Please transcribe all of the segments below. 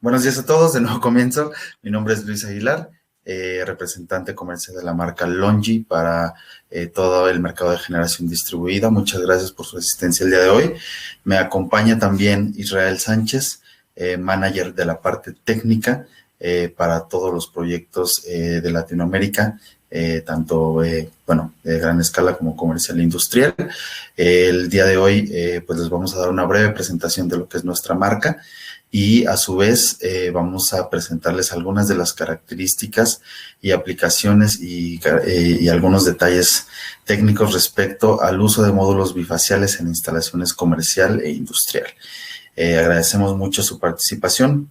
Buenos días a todos, de nuevo comienzo. Mi nombre es Luis Aguilar, representante comercial de la marca Longi para todo el mercado de generación distribuida. Muchas gracias por su asistencia el día de hoy. Me acompaña también Israel Sánchez, manager de la parte técnica para todos los proyectos de Latinoamérica, tanto, de gran escala como comercial e industrial. El día de hoy, pues les vamos a dar una breve presentación de lo que es nuestra marca. Y a su vez vamos a presentarles algunas de las características y aplicaciones y algunos detalles técnicos respecto al uso de módulos bifaciales en instalaciones comercial e industrial. Agradecemos mucho su participación.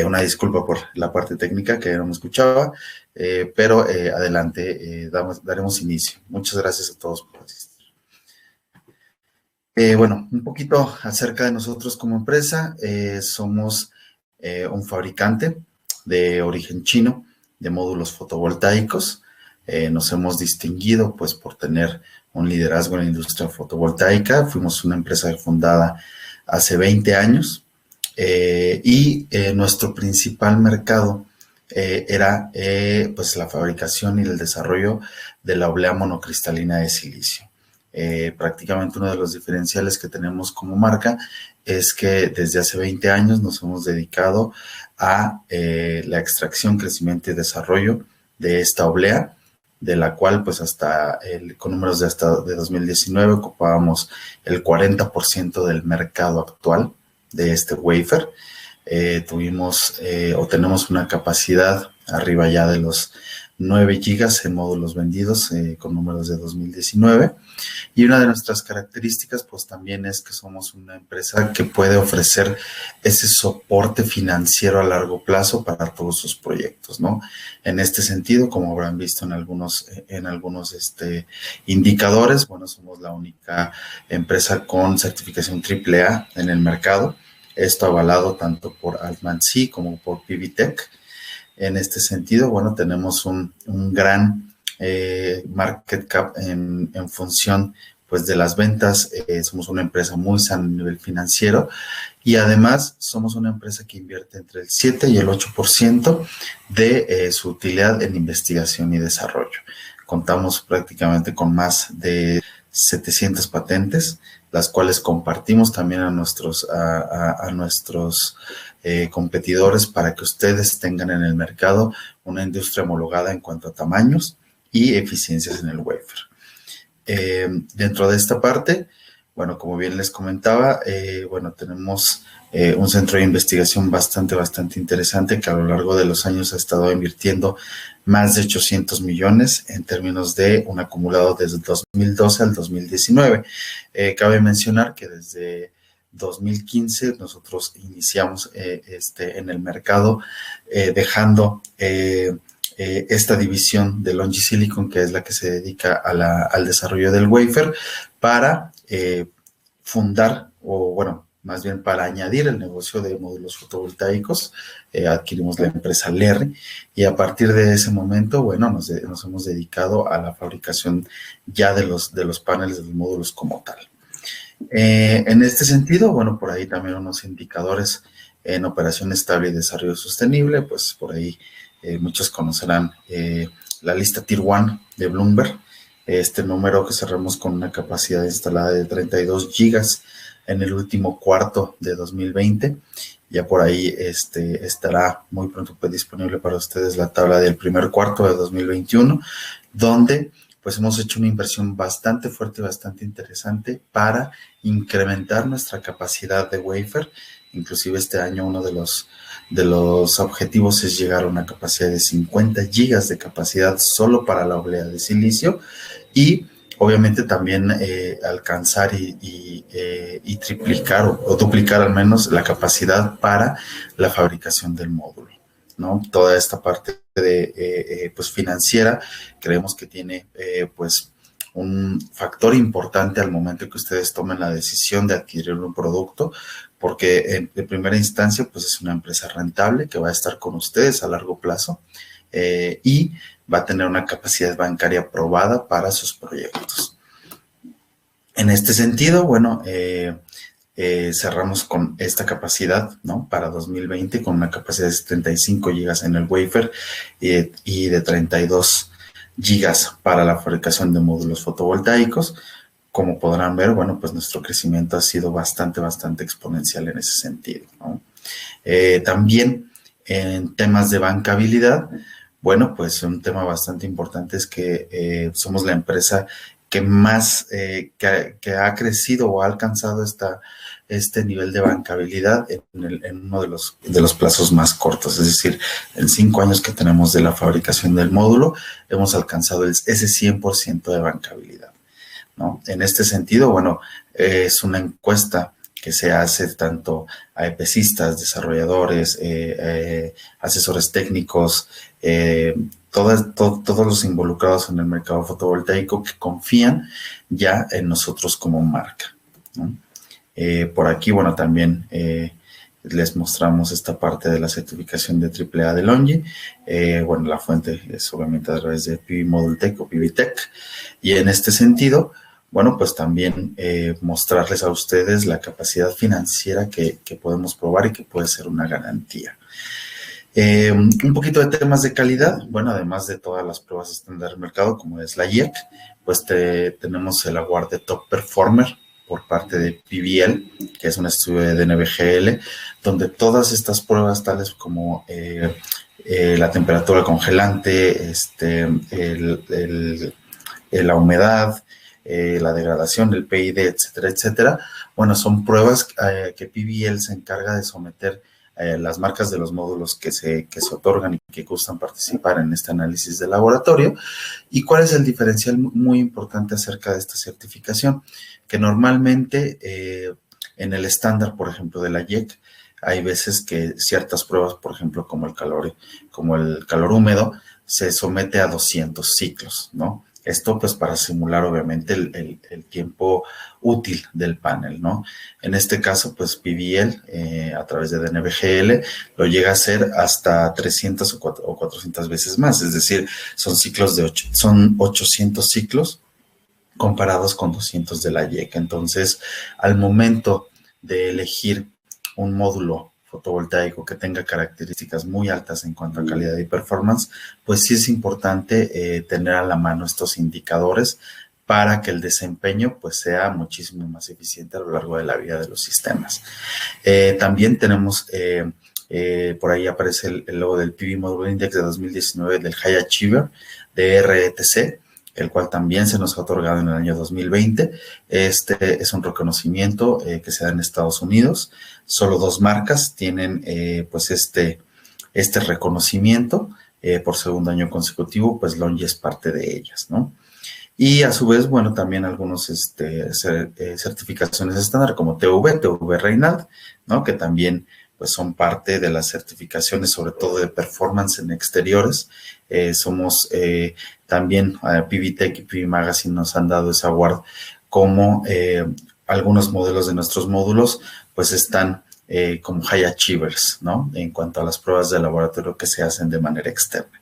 Una disculpa por la parte técnica que no me escuchaba, pero adelante, daremos inicio. Muchas gracias a todos por asistir. Un poquito acerca de nosotros como empresa. Somos un fabricante de origen chino de módulos fotovoltaicos. Nos hemos distinguido pues por tener un liderazgo en la industria fotovoltaica. Fuimos una empresa fundada hace 20 años y nuestro principal mercado era pues la fabricación y el desarrollo de la oblea monocristalina de silicio. Prácticamente uno de los diferenciales que tenemos como marca es que desde hace 20 años nos hemos dedicado a la extracción, crecimiento y desarrollo de esta oblea, de la cual pues con números de hasta de 2019 ocupábamos el 40% del mercado actual de este wafer. Tenemos una capacidad arriba ya de los 9 gigas en módulos vendidos con números de 2019. Y una de nuestras características pues también es que somos una empresa que puede ofrecer ese soporte financiero a largo plazo para todos sus proyectos, ¿no? En este sentido, como habrán visto en algunos indicadores, somos la única empresa con certificación AAA en el mercado. Esto avalado tanto por Altman C como por PVTech. En este sentido, tenemos un gran market cap en función pues de las ventas. Somos una empresa muy sana a nivel financiero y además somos una empresa que invierte entre el 7 y el 8% de su utilidad en investigación y desarrollo. Contamos prácticamente con más de 700 patentes, las cuales compartimos también a nuestros competidores para que ustedes tengan en el mercado una industria homologada en cuanto a tamaños y eficiencias en el wafer. Dentro de esta parte, como bien les comentaba, tenemos un centro de investigación bastante interesante que a lo largo de los años ha estado invirtiendo más de 800 millones en términos de un acumulado desde 2012 al 2019. Cabe mencionar que desde 2015 nosotros iniciamos en el mercado dejando esta división de Longi Silicon, que es la que se dedica al desarrollo del wafer, para fundar, más bien para añadir el negocio de módulos fotovoltaicos. Adquirimos la empresa Lerry y a partir de ese momento, nos hemos dedicado a la fabricación ya de los paneles, de los módulos como tal. En este sentido, por ahí también unos indicadores en operación estable y desarrollo sostenible, pues por ahí muchos conocerán la lista Tier 1 de Bloomberg, este número que cerramos con una capacidad instalada de 32 gigas en el último cuarto de 2020. Ya por ahí estará muy pronto disponible para ustedes la tabla del primer cuarto de 2021, donde pues hemos hecho una inversión bastante fuerte y bastante interesante para incrementar nuestra capacidad de wafer. Inclusive este año uno de los objetivos es llegar a una capacidad de 50 gigas de capacidad solo para la oblea de silicio y obviamente también alcanzar y triplicar o duplicar al menos la capacidad para la fabricación del módulo, ¿no? Toda esta parte de financiera creemos que tiene un factor importante al momento que ustedes tomen la decisión de adquirir un producto, porque de primera instancia pues es una empresa rentable que va a estar con ustedes a largo plazo y va a tener una capacidad bancaria aprobada para sus proyectos. En este sentido, cerramos con esta capacidad, ¿no? Para 2020 con una capacidad de 75 gigas en el wafer y de 32 gigas para la fabricación de módulos fotovoltaicos. Como podrán ver, bueno, pues nuestro crecimiento ha sido bastante exponencial en ese sentido, ¿no? También en temas de bancabilidad, bueno, pues un tema bastante importante es que somos la empresa que más, que ha crecido o ha alcanzado este nivel de bancabilidad en uno de los plazos más cortos. Es decir, en 5 años que tenemos de la fabricación del módulo, hemos alcanzado ese 100% de bancabilidad, ¿no? En este sentido, bueno, es una encuesta que se hace tanto a EPCistas, desarrolladores, asesores técnicos, todos los involucrados en el mercado fotovoltaico que confían ya en nosotros como marca, ¿no? Por aquí, bueno, también les mostramos esta parte de la certificación de AAA de LONGi. Bueno, la fuente es obviamente a través de PV Module Tech o PV Tech. Y en este sentido, bueno, pues también mostrarles a ustedes la capacidad financiera que podemos probar y que puede ser una garantía. Un poquito de temas de calidad, bueno, además de todas las pruebas estándar del mercado, como es la IEC, pues tenemos el award de Top Performer por parte de PBL, que es un estudio de DNVGL, donde todas estas pruebas, tales como la temperatura congelante, la humedad, la degradación, el PID, etcétera, etcétera, bueno, son pruebas que PBL se encarga de someter las marcas de los módulos que se otorgan y que gustan participar en este análisis de laboratorio. ¿Y cuál es el diferencial muy importante acerca de esta certificación? Que normalmente en el estándar, por ejemplo, de la IEC, hay veces que ciertas pruebas, por ejemplo, como el calor húmedo, se somete a 200 ciclos, ¿no? Esto pues para simular obviamente el tiempo útil del panel, ¿no? En este caso pues PBL a través de DNVGL lo llega a hacer hasta 300 o 400 veces más, es decir, son 800 ciclos comparados con 200 de la IEC. Entonces, al momento de elegir un módulo fotovoltaico que tenga características muy altas en cuanto a calidad y performance, pues sí es importante tener a la mano estos indicadores para que el desempeño pues sea muchísimo más eficiente a lo largo de la vida de los sistemas. También tenemos, por ahí aparece el logo del PV Module Index de 2019 del High Achiever de RETC, el cual también se nos ha otorgado en el año 2020. Este es un reconocimiento que se da en Estados Unidos. Solo 2 marcas tienen pues este reconocimiento por segundo año consecutivo, pues LONGi es parte de ellas, ¿no? Y a su vez, bueno, también algunos certificaciones estándar como TV Reinhardt, ¿no? Que también pues son parte de las certificaciones, sobre todo de performance en exteriores. Somos también PVTech y PV Magazine nos han dado ese award como algunos modelos de nuestros módulos pues están como high achievers, ¿no? En cuanto a las pruebas de laboratorio que se hacen de manera externa.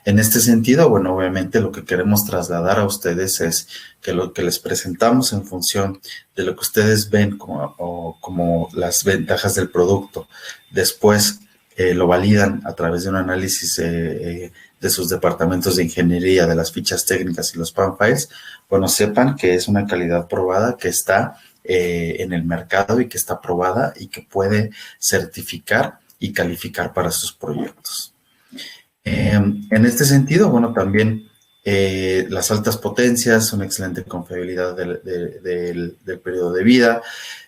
En este sentido, bueno, obviamente lo que queremos trasladar a ustedes es que lo que les presentamos en función de lo que ustedes ven como las ventajas del producto, después lo validan a través de un análisis de sus departamentos de ingeniería, de las fichas técnicas y los PAN files, bueno, sepan que es una calidad probada que está en el mercado y que está probada y que puede certificar y calificar para sus proyectos. En este sentido, bueno, también las altas potencias, una excelente confiabilidad del periodo de vida,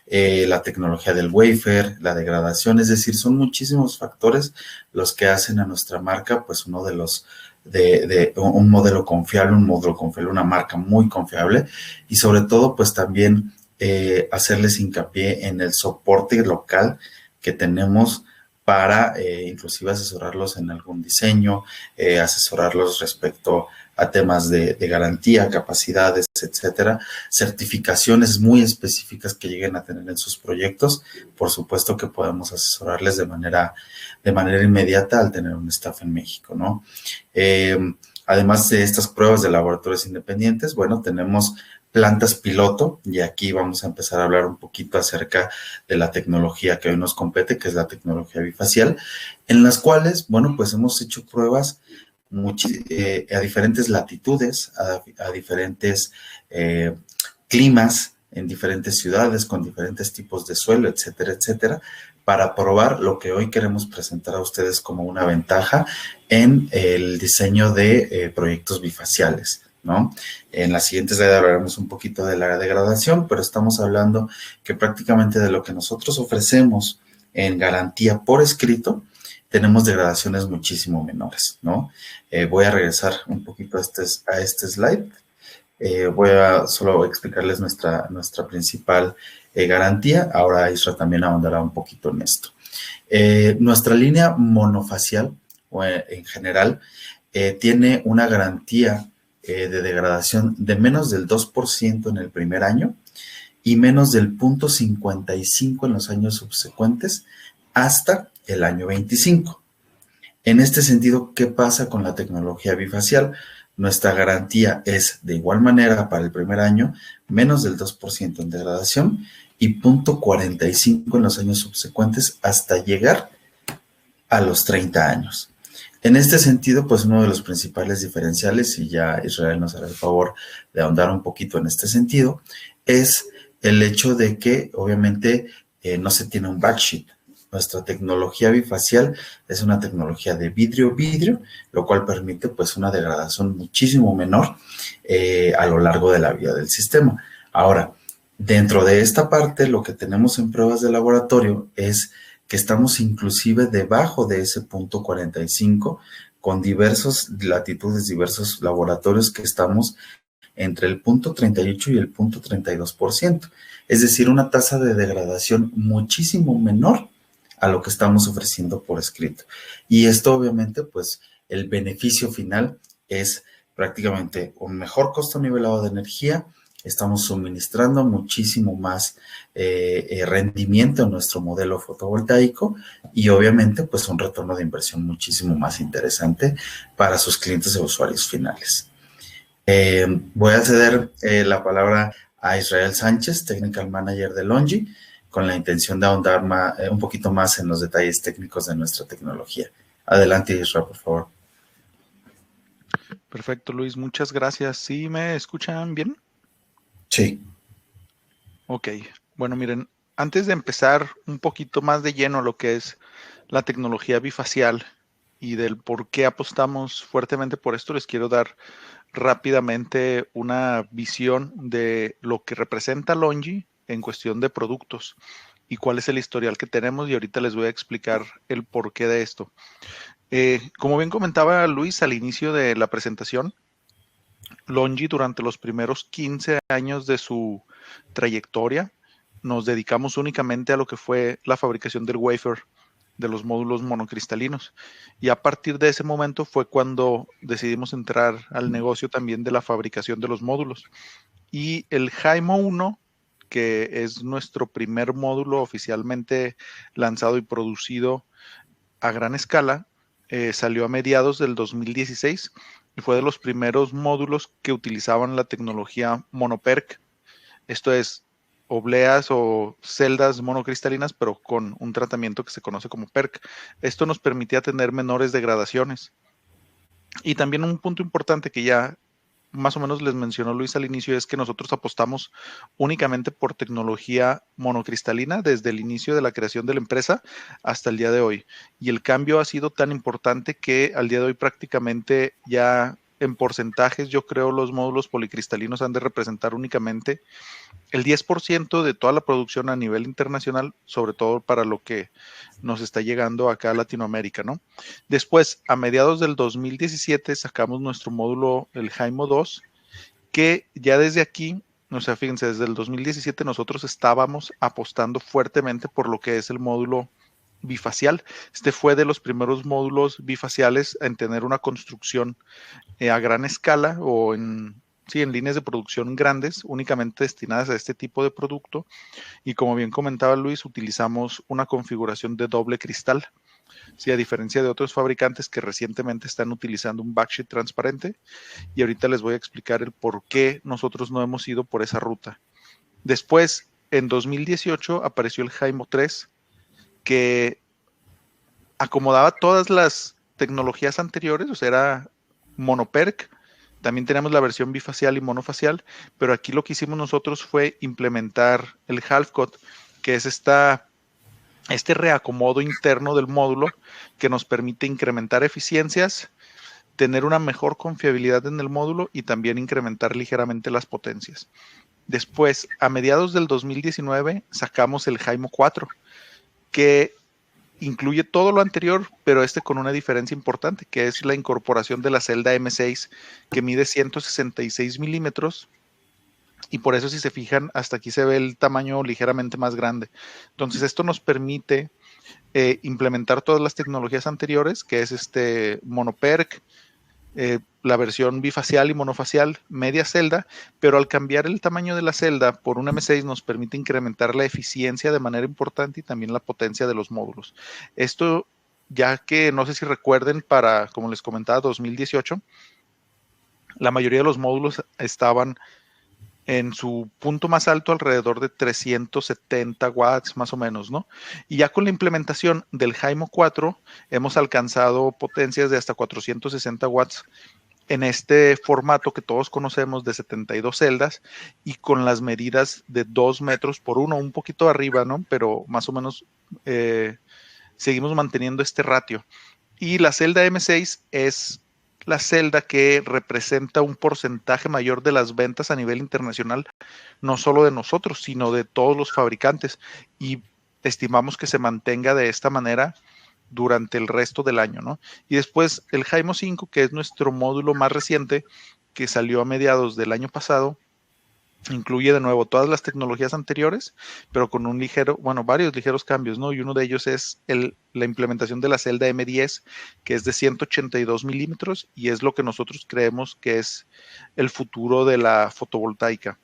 la tecnología del wafer, la degradación, es decir, son muchísimos factores los que hacen a nuestra marca, pues uno de los, de un modelo confiable, una marca muy confiable y sobre todo, pues también hacerles hincapié en el soporte local que tenemos para inclusive asesorarlos en algún diseño, asesorarlos respecto a temas de garantía, capacidades, etcétera, certificaciones muy específicas que lleguen a tener en sus proyectos. Por supuesto que podemos asesorarles de manera inmediata al tener un staff en México, ¿no? Además de estas pruebas de laboratorios independientes, bueno, tenemos plantas piloto, y aquí vamos a empezar a hablar un poquito acerca de la tecnología que hoy nos compete, que es la tecnología bifacial, en las cuales, bueno, pues hemos hecho pruebas a diferentes latitudes, a diferentes eh, climas, en diferentes ciudades, con diferentes tipos de suelo, etcétera, etcétera, para probar lo que hoy queremos presentar a ustedes como una ventaja en el diseño de proyectos bifaciales, ¿no? En la siguiente slide hablaremos un poquito de la degradación, pero estamos hablando que prácticamente de lo que nosotros ofrecemos en garantía por escrito, tenemos degradaciones muchísimo menores, ¿no? Voy a regresar un poquito a este slide. Voy a solo explicarles nuestra principal garantía. Ahora Isra también ahondará un poquito en esto. Nuestra línea monofacial, en general, tiene una garantía de degradación de menos del 2% en el primer año y menos del 0,55 en los años subsecuentes hasta el año 25. En este sentido, ¿qué pasa con la tecnología bifacial? Nuestra garantía es de igual manera para el primer año, menos del 2% en degradación y 0,45 en los años subsecuentes hasta llegar a los 30 años. En este sentido, pues uno de los principales diferenciales, y ya Israel nos hará el favor de ahondar un poquito en este sentido, es el hecho de que obviamente no se tiene un backsheet. Nuestra tecnología bifacial es una tecnología de vidrio-vidrio, lo cual permite pues una degradación muchísimo menor a lo largo de la vida del sistema. Ahora, dentro de esta parte, lo que tenemos en pruebas de laboratorio es que estamos inclusive debajo de ese 0,45 con diversas latitudes, diversos laboratorios que estamos entre el 0,38 y el 0,32%. Es decir, una tasa de degradación muchísimo menor a lo que estamos ofreciendo por escrito. Y esto obviamente, pues el beneficio final es prácticamente un mejor costo nivelado de energía. Estamos suministrando muchísimo más rendimiento en nuestro modelo fotovoltaico y obviamente pues un retorno de inversión muchísimo más interesante para sus clientes e usuarios finales. Voy a ceder la palabra a Israel Sánchez, Technical Manager de LONGi, con la intención de ahondar un poquito más en los detalles técnicos de nuestra tecnología. Adelante, Israel, por favor. Perfecto, Luis, muchas gracias. ¿Sí me escuchan bien? Sí. Ok, bueno, miren, antes de empezar un poquito más de lleno a lo que es la tecnología bifacial y del por qué apostamos fuertemente por esto, les quiero dar rápidamente una visión de lo que representa LONGi en cuestión de productos y cuál es el historial que tenemos, y ahorita les voy a explicar el porqué de esto. Como bien comentaba Luis al inicio de la presentación, LONGi durante los primeros 15 años de su trayectoria nos dedicamos únicamente a lo que fue la fabricación del wafer, de los módulos monocristalinos. Y a partir de ese momento fue cuando decidimos entrar al negocio también de la fabricación de los módulos. Y el HIMO 1, que es nuestro primer módulo oficialmente lanzado y producido a gran escala, salió a mediados del 2016 y fue de los primeros módulos que utilizaban la tecnología monoperc. Esto es obleas o celdas monocristalinas, pero con un tratamiento que se conoce como PERC. Esto nos permitía tener menores degradaciones. Y también un punto importante que ya más o menos les mencionó Luis al inicio es que nosotros apostamos únicamente por tecnología monocristalina desde el inicio de la creación de la empresa hasta el día de hoy. Y el cambio ha sido tan importante que al día de hoy prácticamente ya en porcentajes, yo creo los módulos policristalinos han de representar únicamente el 10% de toda la producción a nivel internacional, sobre todo para lo que nos está llegando acá a Latinoamérica, ¿no? Después, a mediados del 2017, sacamos nuestro módulo, el HIMO 2, que ya desde aquí, o sea, fíjense, desde el 2017 nosotros estábamos apostando fuertemente por lo que es el módulo bifacial. Este fue de los primeros módulos bifaciales en tener una construcción a gran escala o sí, en líneas de producción grandes, únicamente destinadas a este tipo de producto. Y como bien comentaba Luis, utilizamos una configuración de doble cristal. Sí, a diferencia de otros fabricantes que recientemente están utilizando un backsheet transparente, y ahorita les voy a explicar el por qué nosotros no hemos ido por esa ruta. Después, en 2018, apareció el Hymo 3, que acomodaba todas las tecnologías anteriores, o sea, era monoperc. También tenemos la versión bifacial y monofacial, pero aquí lo que hicimos nosotros fue implementar el half-cut, que es este reacomodo interno del módulo que nos permite incrementar eficiencias, tener una mejor confiabilidad en el módulo y también incrementar ligeramente las potencias. Después, a mediados del 2019, sacamos el Hymo 4, que incluye todo lo anterior, pero con una diferencia importante, que es la incorporación de la celda M6, que mide 166 milímetros, y por eso, si se fijan, hasta aquí se ve el tamaño ligeramente más grande. Entonces, esto nos permite implementar todas las tecnologías anteriores, que es monoperc, la versión bifacial y monofacial, media celda, pero al cambiar el tamaño de la celda por un M6 nos permite incrementar la eficiencia de manera importante y también la potencia de los módulos. Esto, ya que no sé si recuerden, para, como les comentaba, 2018, la mayoría de los módulos estaban en su punto más alto alrededor de 370 watts más o menos, ¿no? Y ya con la implementación del Hymo 4 hemos alcanzado potencias de hasta 460 watts en este formato que todos conocemos de 72 celdas y con las medidas de 2 metros por 1, un poquito arriba, ¿no? Pero más o menos seguimos manteniendo este ratio. Y la celda M6 es la celda que representa un porcentaje mayor de las ventas a nivel internacional, no solo de nosotros, sino de todos los fabricantes. Y estimamos que se mantenga de esta manera durante el resto del año, ¿no? Y después el Hymo 5, que es nuestro módulo más reciente, que salió a mediados del año pasado, incluye de nuevo todas las tecnologías anteriores, pero con varios ligeros cambios, ¿no? Y uno de ellos es la implementación de la celda M10, que es de 182 milímetros y es lo que nosotros creemos que es el futuro de la fotovoltaica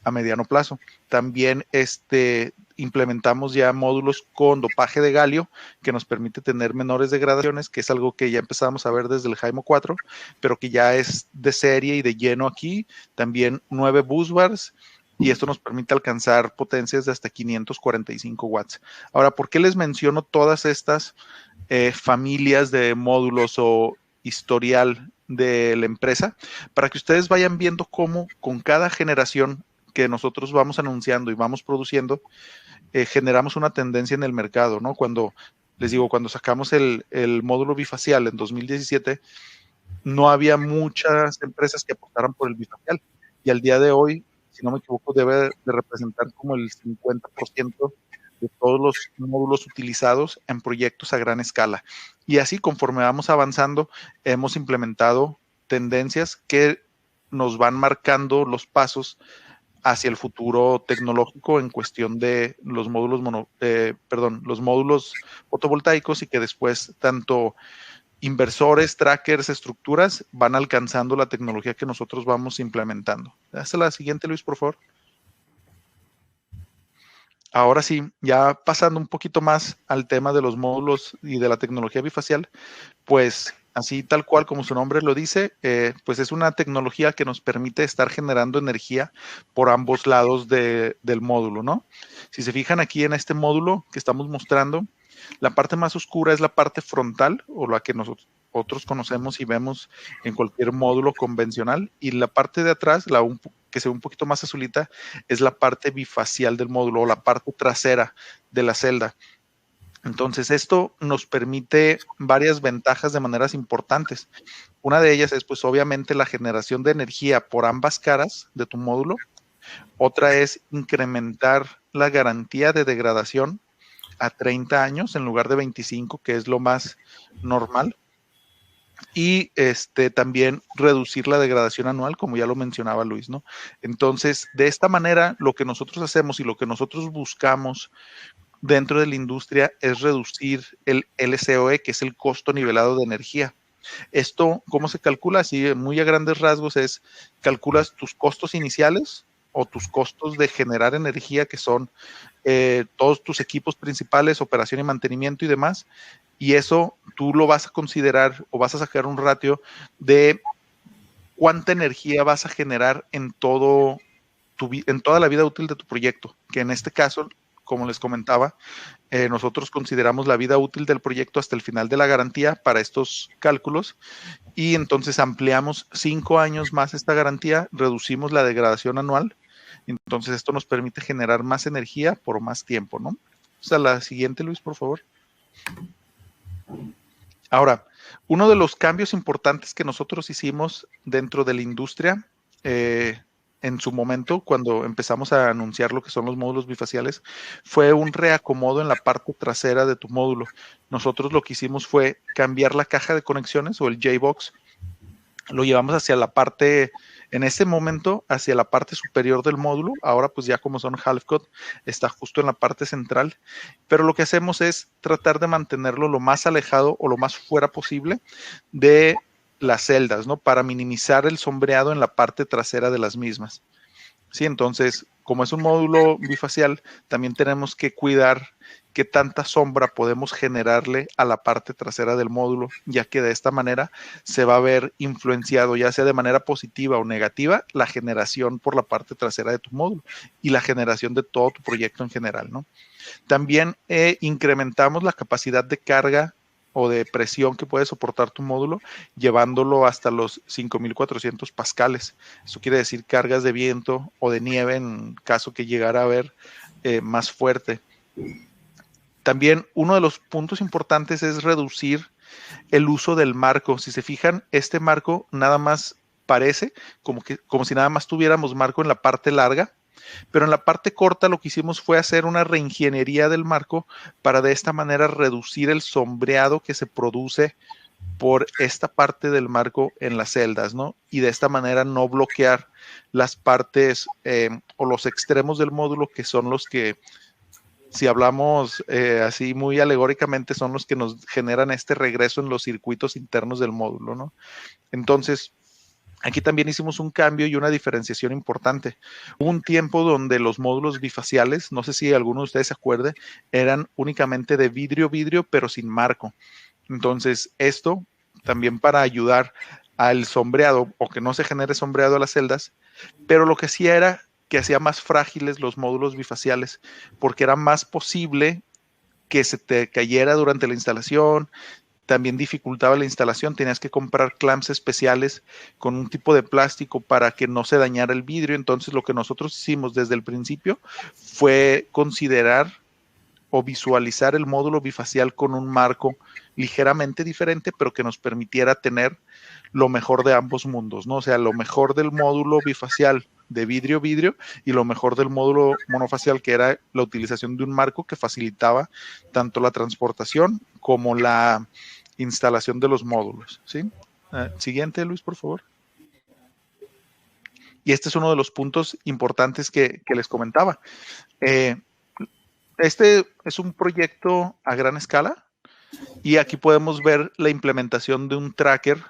a mediano plazo. También implementamos ya módulos con dopaje de galio que nos permite tener menores degradaciones, que es algo que ya empezamos a ver desde el Hymo 4, pero que ya es de serie y de lleno aquí. También 9 busbars, y esto nos permite alcanzar potencias de hasta 545 watts. Ahora, ¿por qué les menciono todas estas familias de módulos o historial de la empresa? Para que ustedes vayan viendo cómo con cada generación que nosotros vamos anunciando y vamos produciendo, generamos una tendencia en el mercado, ¿no? Cuando sacamos el módulo bifacial en 2017, no había muchas empresas que apostaran por el bifacial. Y al día de hoy, si no me equivoco, debe de representar como el 50% de todos los módulos utilizados en proyectos a gran escala. Y así, conforme vamos avanzando, hemos implementado tendencias que nos van marcando los pasos hacia el futuro tecnológico en cuestión de los módulos los módulos fotovoltaicos, y que después tanto inversores, trackers, estructuras van alcanzando la tecnología que nosotros vamos implementando. Hasta la siguiente, Luis, por favor. Ahora sí, ya pasando un poquito más al tema de los módulos y de la tecnología bifacial, pues así tal cual como su nombre lo dice, pues es una tecnología que nos permite estar generando energía por ambos lados del módulo, ¿no? Si se fijan aquí en este módulo que estamos mostrando, la parte más oscura es la parte frontal, o la que nosotros conocemos y vemos en cualquier módulo convencional, y la parte de atrás, que se ve un poquito más azulita, es la parte bifacial del módulo o la parte trasera de la celda. Entonces, esto nos permite varias ventajas de maneras importantes. Una de ellas es, pues, obviamente, la generación de energía por ambas caras de tu módulo. Otra es incrementar la garantía de degradación a 30 años en lugar de 25, que es lo más normal. Y también reducir la degradación anual, como ya lo mencionaba Luis, ¿no? Entonces, de esta manera, lo que nosotros hacemos y lo que nosotros buscamos dentro de la industria es reducir el LCOE, que es el costo nivelado de energía. Esto, ¿cómo se calcula? Así, muy a grandes rasgos, calculas tus costos iniciales o tus costos de generar energía, que son todos tus equipos principales, operación y mantenimiento y demás, y eso tú lo vas a considerar o vas a sacar un ratio de cuánta energía vas a generar en toda la vida útil de tu proyecto, que en este caso, como les comentaba, nosotros consideramos la vida útil del proyecto hasta el final de la garantía para estos cálculos, y entonces ampliamos 5 años más esta garantía, reducimos la degradación anual, entonces esto nos permite generar más energía por más tiempo, ¿no? O sea, la siguiente, Luis, por favor. Ahora, uno de los cambios importantes que nosotros hicimos dentro de la industria, en su momento, cuando empezamos a anunciar lo que son los módulos bifaciales, fue un reacomodo en la parte trasera de tu módulo. Nosotros lo que hicimos fue cambiar la caja de conexiones o el J-Box, lo llevamos hacia la parte, en ese momento, hacia la parte superior del módulo. Ahora pues ya como son half cut, está justo en la parte central, pero lo que hacemos es tratar de mantenerlo lo más alejado o lo más fuera posible de las celdas, ¿no? Para minimizar el sombreado en la parte trasera de las mismas. Sí, entonces, como es un módulo bifacial, también tenemos que cuidar qué tanta sombra podemos generarle a la parte trasera del módulo, ya que de esta manera se va a ver influenciado, ya sea de manera positiva o negativa, la generación por la parte trasera de tu módulo y la generación de todo tu proyecto en general, ¿no? También incrementamos la capacidad de carga o de presión que puede soportar tu módulo, llevándolo hasta los 5.400 pascales. Eso quiere decir cargas de viento o de nieve en caso que llegara a haber más fuerte. También uno de los puntos importantes es reducir el uso del marco. Si se fijan, este marco nada más parece como si nada más tuviéramos marco en la parte larga, pero en la parte corta lo que hicimos fue hacer una reingeniería del marco para de esta manera reducir el sombreado que se produce por esta parte del marco en las celdas, ¿no? Y de esta manera no bloquear las partes o los extremos del módulo, que son los que, si hablamos así muy alegóricamente, son los que nos generan este regreso en los circuitos internos del módulo, ¿no? Entonces, aquí también hicimos un cambio y una diferenciación importante. Hubo un tiempo donde los módulos bifaciales, no sé si alguno de ustedes se acuerde, eran únicamente de vidrio, pero sin marco. Entonces, esto también para ayudar al sombreado o que no se genere sombreado a las celdas, pero lo que sí era que hacía más frágiles los módulos bifaciales, porque era más posible que se te cayera durante la instalación. También dificultaba la instalación, tenías que comprar clamps especiales con un tipo de plástico para que no se dañara el vidrio. Entonces lo que nosotros hicimos desde el principio fue considerar o visualizar el módulo bifacial con un marco ligeramente diferente, pero que nos permitiera tener lo mejor de ambos mundos, ¿no? O sea, lo mejor del módulo bifacial de vidrio y lo mejor del módulo monofacial, que era la utilización de un marco que facilitaba tanto la transportación como la instalación de los módulos, ¿sí? Siguiente, Luis, por favor. Y este es uno de los puntos importantes que les comentaba. Este es un proyecto a gran escala y aquí podemos ver la implementación de un tracker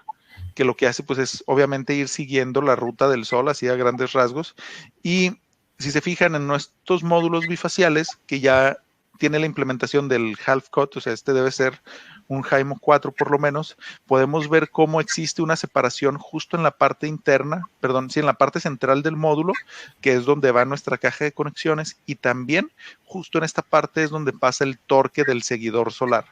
que lo que hace pues es obviamente ir siguiendo la ruta del sol así a grandes rasgos, y si se fijan en nuestros módulos bifaciales que ya tiene la implementación del half cut, o sea, este debe ser un HIMO 4 por lo menos, podemos ver cómo existe una separación justo en la parte interna, perdón, sí, en la parte central del módulo, que es donde va nuestra caja de conexiones, y también justo en esta parte es donde pasa el torque del seguidor solar.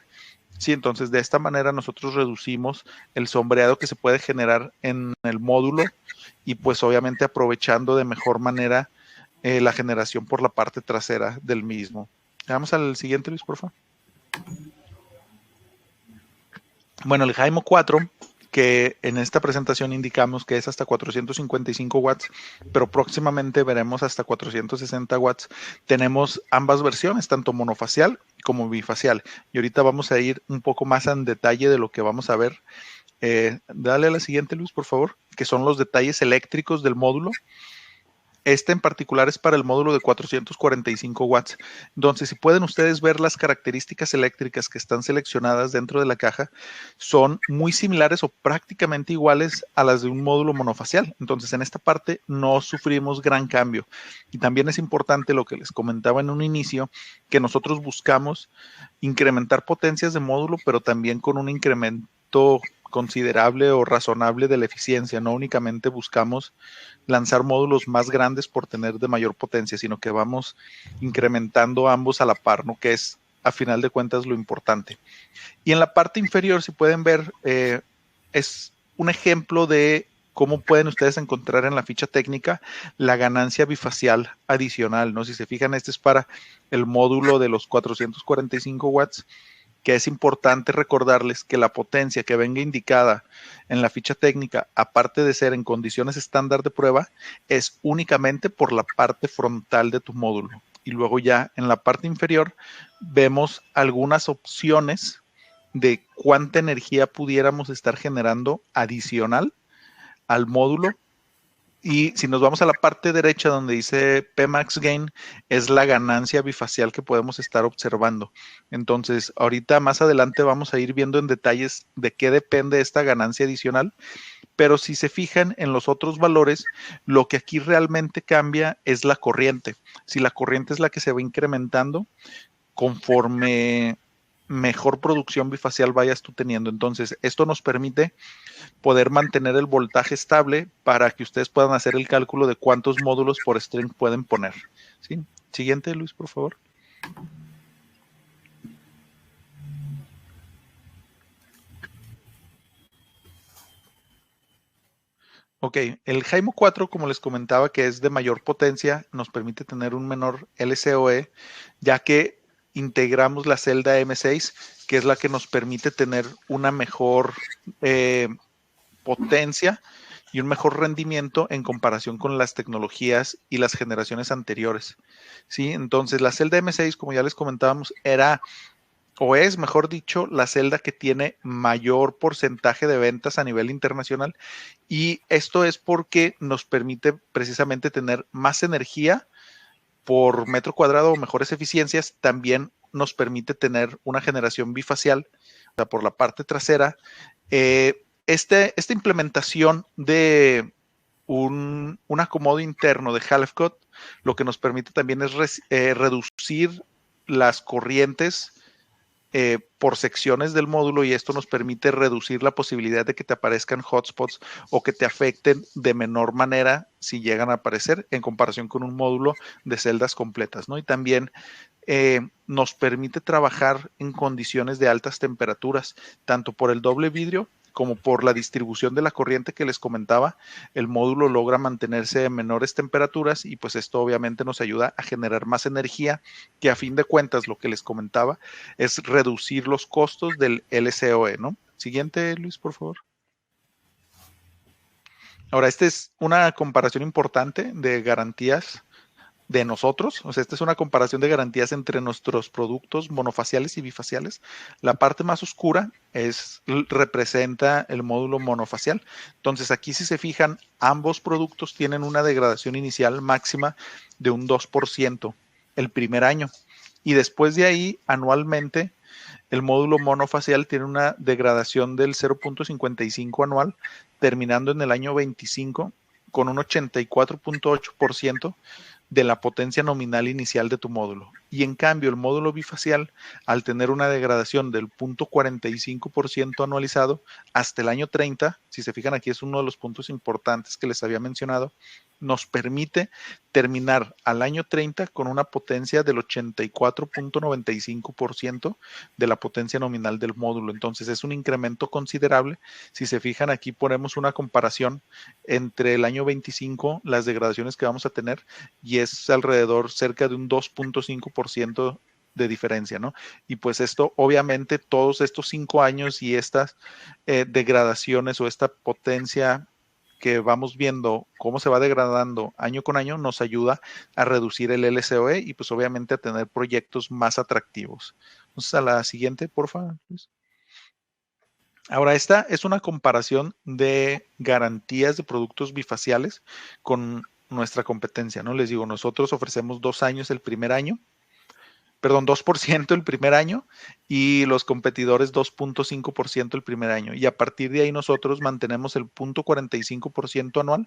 Sí, entonces de esta manera nosotros reducimos el sombreado que se puede generar en el módulo y pues obviamente aprovechando de mejor manera la generación por la parte trasera del mismo. Vamos al siguiente, Luis, por favor. Bueno, el HIMO 4, que en esta presentación indicamos que es hasta 455 watts, pero próximamente veremos hasta 460 watts. Tenemos ambas versiones, tanto monofacial como bifacial. Y ahorita vamos a ir un poco más en detalle de lo que vamos a ver. Dale a la siguiente, Luis, por favor, que son los detalles eléctricos del módulo. Este en particular es para el módulo de 445 watts. Entonces, si pueden ustedes ver las características eléctricas que están seleccionadas dentro de la caja, son muy similares o prácticamente iguales a las de un módulo monofacial. Entonces, en esta parte no sufrimos gran cambio. Y también es importante lo que les comentaba en un inicio, que nosotros buscamos incrementar potencias de módulo, pero también con un incremento considerable o razonable de la eficiencia. No únicamente buscamos lanzar módulos más grandes por tener de mayor potencia, sino que vamos incrementando ambos a la par, ¿no? Que es a final de cuentas lo importante. Y en la parte inferior, si pueden ver, es un ejemplo de cómo pueden ustedes encontrar en la ficha técnica la ganancia bifacial adicional, ¿no? Si se fijan, este es para el módulo de los 445 watts, que es importante recordarles que la potencia que venga indicada en la ficha técnica, aparte de ser en condiciones estándar de prueba, es únicamente por la parte frontal de tu módulo. Y luego ya en la parte inferior vemos algunas opciones de cuánta energía pudiéramos estar generando adicional al módulo. Y si nos vamos a la parte derecha donde dice Pmax Gain, es la ganancia bifacial que podemos estar observando. Entonces, ahorita más adelante vamos a ir viendo en detalles de qué depende esta ganancia adicional, pero si se fijan en los otros valores, lo que aquí realmente cambia es la corriente. Si la corriente es la que se va incrementando conforme mejor producción bifacial vayas tú teniendo. Entonces, esto nos permite poder mantener el voltaje estable para que ustedes puedan hacer el cálculo de cuántos módulos por string pueden poner. ¿Sí? Siguiente, Luis, por favor. Ok, el Haimo 4, como les comentaba, que es de mayor potencia, nos permite tener un menor LCOE, ya que integramos la celda M6, que es la que nos permite tener una mejor potencia y un mejor rendimiento en comparación con las tecnologías y las generaciones anteriores. ¿Sí? Entonces, la celda M6, como ya les comentábamos, era o es, mejor dicho, la celda que tiene mayor porcentaje de ventas a nivel internacional, y esto es porque nos permite precisamente tener más energía por metro cuadrado o mejores eficiencias. También nos permite tener una generación bifacial, o sea, por la parte trasera. Esta implementación de un acomodo interno de Half-Cut lo que nos permite también es reducir las corrientes por secciones del módulo, y esto nos permite reducir la posibilidad de que te aparezcan hotspots o que te afecten de menor manera si llegan a aparecer en comparación con un módulo de celdas completas, ¿no? Y también nos permite trabajar en condiciones de altas temperaturas, tanto por el doble vidrio como por la distribución de la corriente que les comentaba. El módulo logra mantenerse en menores temperaturas, y pues esto obviamente nos ayuda a generar más energía, que a fin de cuentas lo que les comentaba es reducir los costos del LCOE, ¿no? Siguiente, Luis, por favor. Ahora, esta es una comparación importante de garantías de nosotros, o sea, esta es una comparación de garantías entre nuestros productos monofaciales y bifaciales. La parte más oscura representa el módulo monofacial. Entonces, aquí si se fijan, ambos productos tienen una degradación inicial máxima de un 2% el primer año, y después de ahí, anualmente, el módulo monofacial tiene una degradación del 0.55 anual, terminando en el año 25 con un 84.8% de la potencia nominal inicial de tu módulo. Y en cambio, el módulo bifacial, al tener una degradación del 0.45% anualizado hasta el año 30, si se fijan aquí es uno de los puntos importantes que les había mencionado, nos permite terminar al año 30 con una potencia del 84.95% de la potencia nominal del módulo. Entonces es un incremento considerable. Si se fijan aquí ponemos una comparación entre el año 25, las degradaciones que vamos a tener, y es alrededor cerca de un 2.5% de diferencia, ¿no? Y pues esto, obviamente, todos estos 5 años y estas degradaciones o esta potencia que vamos viendo cómo se va degradando año con año, nos ayuda a reducir el LCOE y pues obviamente a tener proyectos más atractivos. Entonces, a la siguiente, por favor, Luis. Ahora, esta es una comparación de garantías de productos bifaciales con nuestra competencia, ¿no? Les digo, nosotros ofrecemos 2 años el primer año, perdón, 2% el primer año y los competidores 2.5% el primer año. Y a partir de ahí nosotros mantenemos el 0.45% anual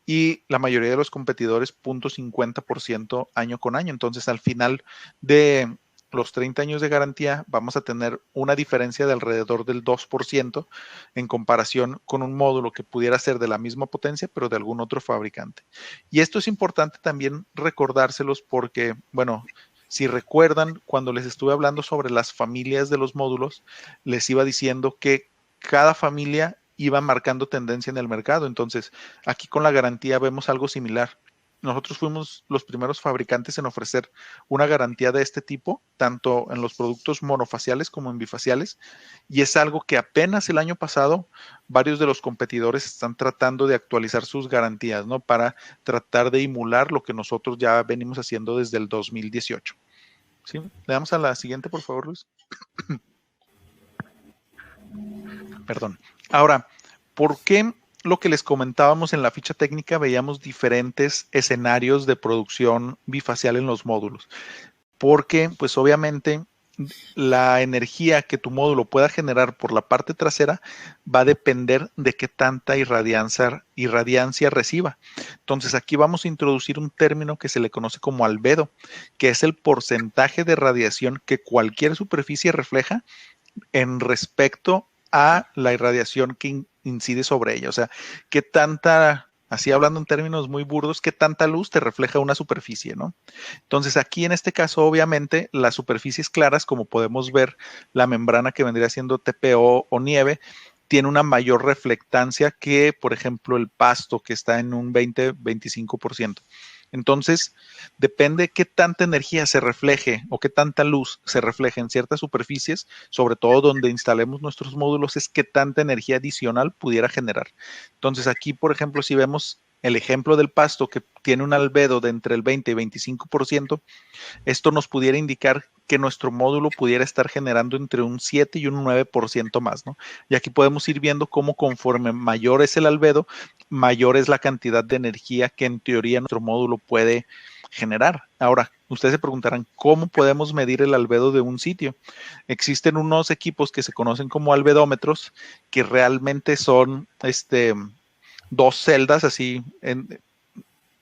y la mayoría de los competidores 0.50% año con año. Entonces, al final de los 30 años de garantía, vamos a tener una diferencia de alrededor del 2% en comparación con un módulo que pudiera ser de la misma potencia, pero de algún otro fabricante. Y esto es importante también recordárselos porque, bueno, si recuerdan, cuando les estuve hablando sobre las familias de los módulos, les iba diciendo que cada familia iba marcando tendencia en el mercado. Entonces, aquí con la garantía vemos algo similar. Nosotros fuimos los primeros fabricantes en ofrecer una garantía de este tipo, tanto en los productos monofaciales como en bifaciales, y es algo que apenas el año pasado varios de los competidores están tratando de actualizar sus garantías, ¿no? Para tratar de emular lo que nosotros ya venimos haciendo desde el 2018. ¿Sí? Le damos a la siguiente, por favor, Luis. Perdón. Ahora, ¿por qué lo que les comentábamos en la ficha técnica veíamos diferentes escenarios de producción bifacial en los módulos? Porque, pues obviamente, la energía que tu módulo pueda generar por la parte trasera va a depender de qué tanta irradiancia reciba. Entonces, aquí vamos a introducir un término que se le conoce como albedo, que es el porcentaje de radiación que cualquier superficie refleja en respecto a la irradiación que incide sobre ella. O sea, qué tanta, así hablando en términos muy burdos, qué tanta luz te refleja una superficie, ¿no? Entonces, aquí en este caso, obviamente, las superficies claras, como podemos ver, la membrana que vendría siendo TPO o nieve, tiene una mayor reflectancia que, por ejemplo, el pasto, que está en un 20-25%. Entonces, depende qué tanta energía se refleje o qué tanta luz se refleje en ciertas superficies, sobre todo donde instalemos nuestros módulos, es qué tanta energía adicional pudiera generar. Entonces, aquí, por ejemplo, si vemos el ejemplo del pasto que tiene un albedo de entre el 20 y 25%, esto nos pudiera indicar que nuestro módulo pudiera estar generando entre un 7 y un 9% más, ¿no? Y aquí podemos ir viendo cómo conforme mayor es el albedo, mayor es la cantidad de energía que en teoría nuestro módulo puede generar. Ahora, ustedes se preguntarán, ¿cómo podemos medir el albedo de un sitio? Existen unos equipos que se conocen como albedómetros, que realmente son dos celdas así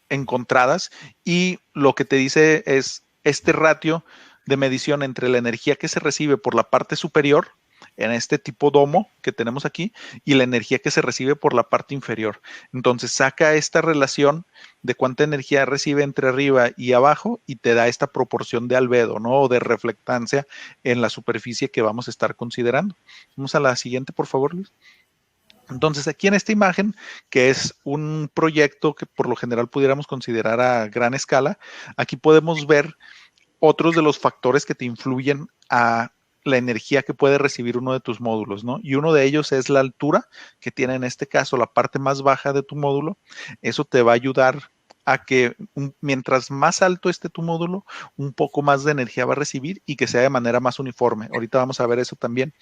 encontradas, y lo que te dice es este ratio de medición entre la energía que se recibe por la parte superior en este tipo domo que tenemos aquí y la energía que se recibe por la parte inferior. Entonces saca esta relación de cuánta energía recibe entre arriba y abajo y te da esta proporción de albedo, ¿no? O de reflectancia en la superficie que vamos a estar considerando. Vamos a la siguiente, por favor, Luis. Entonces, aquí en esta imagen, que es un proyecto que por lo general pudiéramos considerar a gran escala, aquí podemos ver otros de los factores que te influyen a la energía que puede recibir uno de tus módulos, ¿no? Y uno de ellos es la altura que tiene en este caso la parte más baja de tu módulo. Eso te va a ayudar a que mientras más alto esté tu módulo, un poco más de energía va a recibir y que sea de manera más uniforme. Ahorita vamos a ver eso también.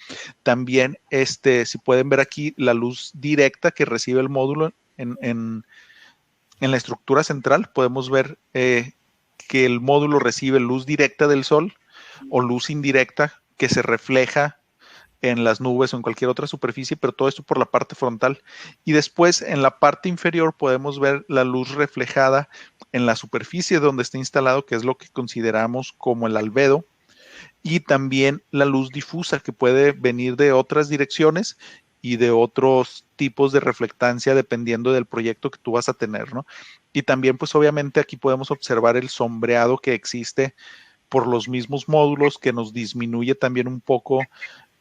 También, si pueden ver aquí la luz directa que recibe el módulo en la estructura central, podemos ver que el módulo recibe luz directa del sol o luz indirecta que se refleja en las nubes o en cualquier otra superficie, pero todo esto por la parte frontal. Y después en la parte inferior podemos ver la luz reflejada en la superficie donde está instalado, que es lo que consideramos como el albedo, y también la luz difusa que puede venir de otras direcciones y de otros tipos de reflectancia dependiendo del proyecto que tú vas a tener, ¿no? Y también, pues obviamente aquí podemos observar el sombreado que existe por los mismos módulos que nos disminuye también un poco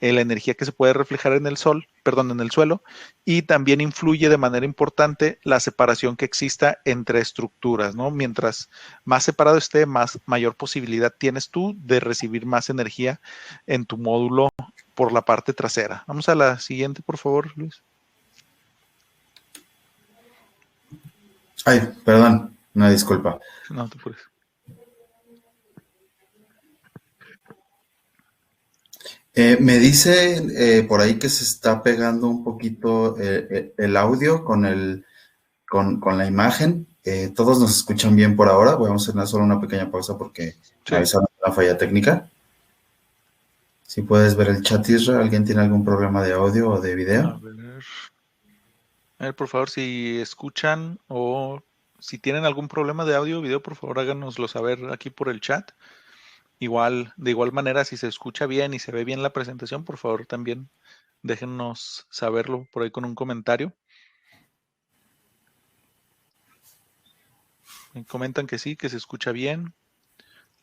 la energía que se puede reflejar en el sol, perdón, en el suelo, y también influye de manera importante la separación que exista entre estructuras, ¿no? Mientras más separado esté, mayor posibilidad tienes tú de recibir más energía en tu módulo por la parte trasera. Vamos a la siguiente, por favor, Luis. Ay, perdón, una disculpa. No te apures. Me dice por ahí que se está pegando un poquito el audio con la imagen. ¿Todos nos escuchan bien por ahora? Vamos a hacer solo una pequeña pausa porque me Sí. avisaron de una falla técnica. Si puedes ver el chat, Isra, ¿alguien tiene algún problema de audio o de A video? ver. A ver, por favor, si escuchan o si tienen algún problema de audio o video, por favor háganoslo saber aquí por el chat. Igual, de igual manera, si se escucha bien y se ve bien la presentación, por favor también déjennos saberlo por ahí con un comentario. Comentan que sí, que se escucha bien.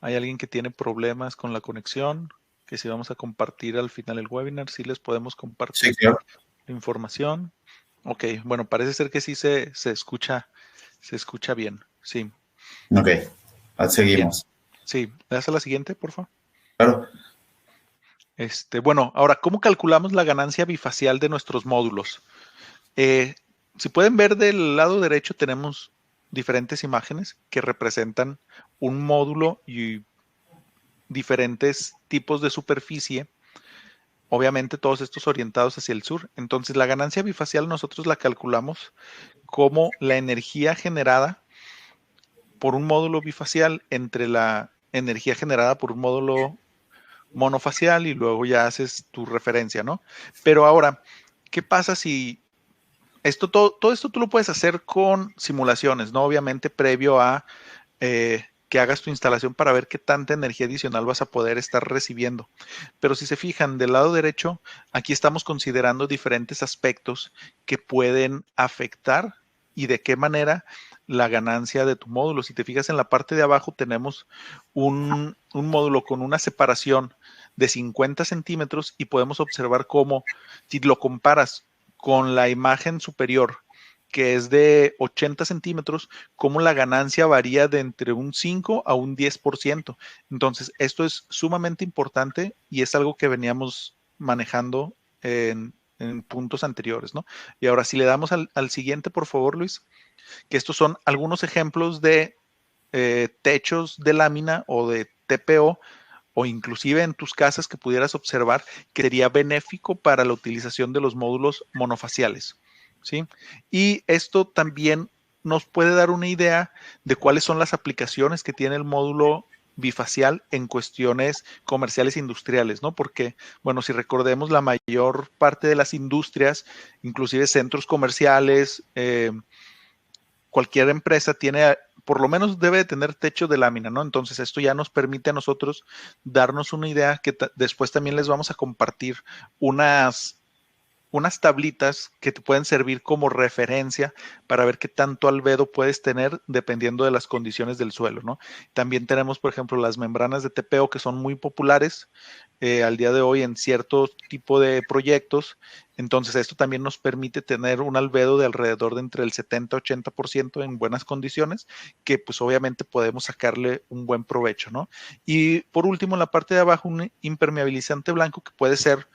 Hay alguien que tiene problemas con la conexión, que si vamos a compartir al final el webinar, sí les podemos Sí, compartir claro. la información. Ok, bueno, parece ser que sí se escucha bien. Sí, Ok, bien. seguimos. Sí, ¿le das a la siguiente, por favor? Claro. Bueno, ahora, ¿cómo calculamos la ganancia bifacial de nuestros módulos? Eh, si pueden ver del lado derecho tenemos diferentes imágenes que representan un módulo y diferentes tipos de superficie, obviamente todos estos orientados hacia el sur. Entonces la ganancia bifacial nosotros la calculamos como la energía generada por un módulo bifacial entre la energía generada por un módulo monofacial y luego ya haces tu referencia, ¿no? Pero ahora, ¿qué pasa si todo esto tú lo puedes hacer con simulaciones, ¿no? Obviamente previo a que hagas tu instalación para ver qué tanta energía adicional vas a poder estar recibiendo. Pero si se fijan del lado derecho, aquí estamos considerando diferentes aspectos que pueden afectar y de qué manera la ganancia de tu módulo. Si te fijas en la parte de abajo tenemos un módulo con una separación de 50 centímetros y podemos observar cómo si lo comparas con la imagen superior que es de 80 centímetros, cómo la ganancia varía de entre un 5 a un 10%. Entonces, esto es sumamente importante y es algo que veníamos manejando en puntos anteriores, ¿no? Y ahora, si le damos al siguiente, por favor, Luis, que estos son algunos ejemplos de techos de lámina o de TPO o inclusive en tus casas que pudieras observar que sería benéfico para la utilización de los módulos monofaciales, ¿sí? Y esto también nos puede dar una idea de cuáles son las aplicaciones que tiene el módulo bifacial en cuestiones comerciales e industriales, ¿no? Porque, bueno, si recordemos la mayor parte de las industrias, inclusive centros comerciales, cualquier empresa tiene, por lo menos debe de tener techo de lámina, ¿no? Entonces esto ya nos permite a nosotros darnos una idea que después también les vamos a compartir unas tablitas que te pueden servir como referencia para ver qué tanto albedo puedes tener dependiendo de las condiciones del suelo, ¿no? También tenemos, por ejemplo, las membranas de TPO que son muy populares al día de hoy en cierto tipo de proyectos. Entonces, esto también nos permite tener un albedo de alrededor de entre el 70-80% en buenas condiciones, que pues obviamente podemos sacarle un buen provecho, ¿no? Y por último, en la parte de abajo, un impermeabilizante blanco que puede ser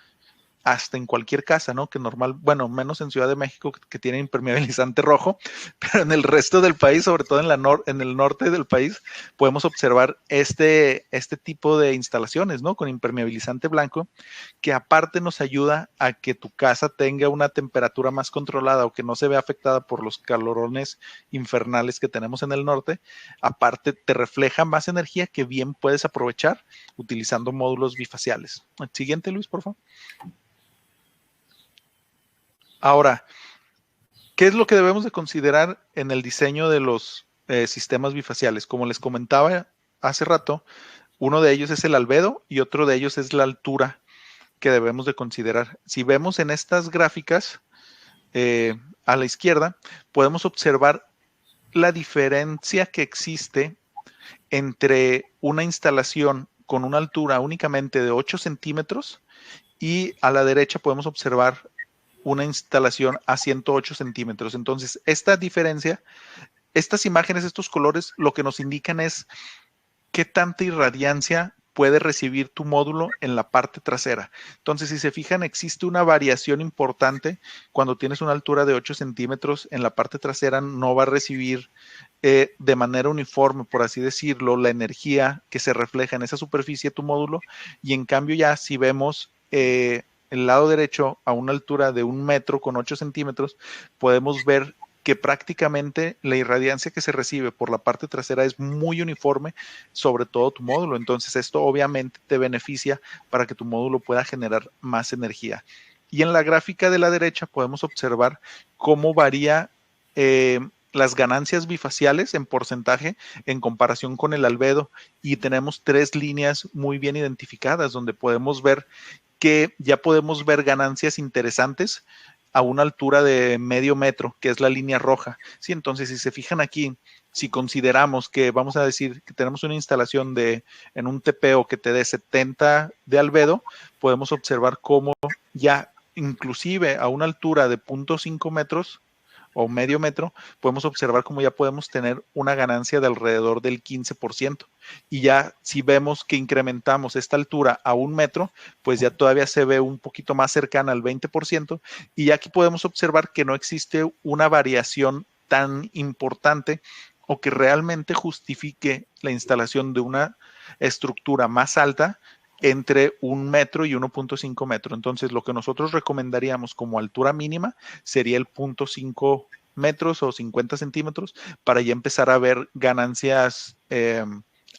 hasta en cualquier casa, ¿no? Que normal, bueno, menos en Ciudad de México que tiene impermeabilizante rojo, pero en el resto del país, sobre todo en el norte del país, podemos observar este tipo de instalaciones, ¿no? Con impermeabilizante blanco, que aparte nos ayuda a que tu casa tenga una temperatura más controlada o que no se vea afectada por los calorones infernales que tenemos en el norte. Aparte, te refleja más energía que bien puedes aprovechar utilizando módulos bifaciales. Siguiente, Luis, por favor. Ahora, ¿qué es lo que debemos de considerar en el diseño de los sistemas bifaciales? Como les comentaba hace rato, uno de ellos es el albedo y otro de ellos es la altura que debemos de considerar. Si vemos en estas gráficas a la izquierda, podemos observar la diferencia que existe entre una instalación con una altura únicamente de 8 centímetros y a la derecha podemos observar una instalación a 108 centímetros. Entonces, esta diferencia, estas imágenes, estos colores, lo que nos indican es qué tanta irradiancia puede recibir tu módulo en la parte trasera. Entonces, si se fijan, existe una variación importante. Cuando tienes una altura de 8 centímetros en la parte trasera, no va a recibir de manera uniforme, por así decirlo, la energía que se refleja en esa superficie de tu módulo. Y en cambio, ya si vemos el lado derecho a una altura de 1 metro con 8 centímetros, podemos ver que prácticamente la irradiancia que se recibe por la parte trasera es muy uniforme sobre todo tu módulo. Entonces esto obviamente te beneficia para que tu módulo pueda generar más energía. Y en la gráfica de la derecha podemos observar cómo varía las ganancias bifaciales en porcentaje en comparación con el albedo, y tenemos 3 líneas muy bien identificadas donde podemos ver que ya podemos ver ganancias interesantes a una altura de medio metro, que es la línea roja. Sí, entonces si se fijan aquí, si consideramos que vamos a decir que tenemos una instalación en un TPO que te dé 70 de albedo, podemos observar cómo ya inclusive a una altura de 0.5 metros o medio metro, podemos observar cómo ya podemos tener una ganancia de alrededor del 15%. Y ya si vemos que incrementamos esta altura a 1 metro, pues ya todavía se ve un poquito más cercana al 20%. Y ya aquí podemos observar que no existe una variación tan importante o que realmente justifique la instalación de una estructura más alta entre 1 metro y 1.5 metro. Entonces, lo que nosotros recomendaríamos como altura mínima sería el 0.5 metros o 50 centímetros para ya empezar a ver ganancias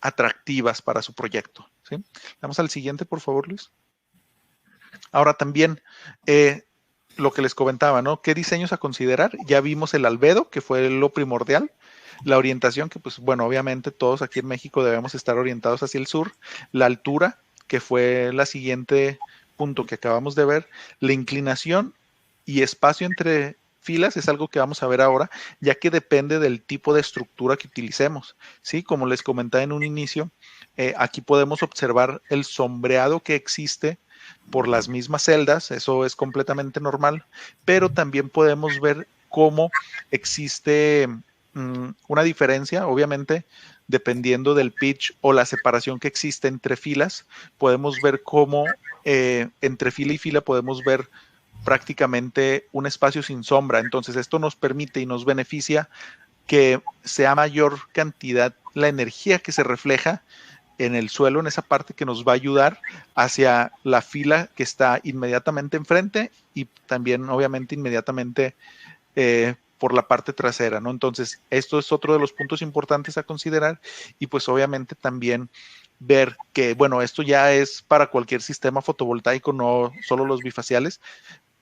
atractivas para su proyecto. ¿Sí? Vamos al siguiente, por favor, Luis. Ahora también, lo que les comentaba, ¿no? ¿Qué diseños a considerar? Ya vimos el albedo, que fue lo primordial. La orientación, que pues bueno, obviamente todos aquí en México debemos estar orientados hacia el sur. La altura, que fue la siguiente punto que acabamos de ver. La inclinación y espacio entre filas es algo que vamos a ver ahora, ya que depende del tipo de estructura que utilicemos. ¿Sí? Como les comentaba en un inicio, aquí podemos observar el sombreado que existe por las mismas celdas, eso es completamente normal, pero también podemos ver cómo existe una diferencia, obviamente, dependiendo del pitch o la separación que existe entre filas, podemos ver cómo entre fila y fila podemos ver prácticamente un espacio sin sombra. Entonces esto nos permite y nos beneficia que sea mayor cantidad la energía que se refleja en el suelo, en esa parte que nos va a ayudar hacia la fila que está inmediatamente enfrente y también obviamente inmediatamente por la parte trasera, ¿no? Entonces, esto es otro de los puntos importantes a considerar y pues obviamente también ver que, bueno, esto ya es para cualquier sistema fotovoltaico, no solo los bifaciales,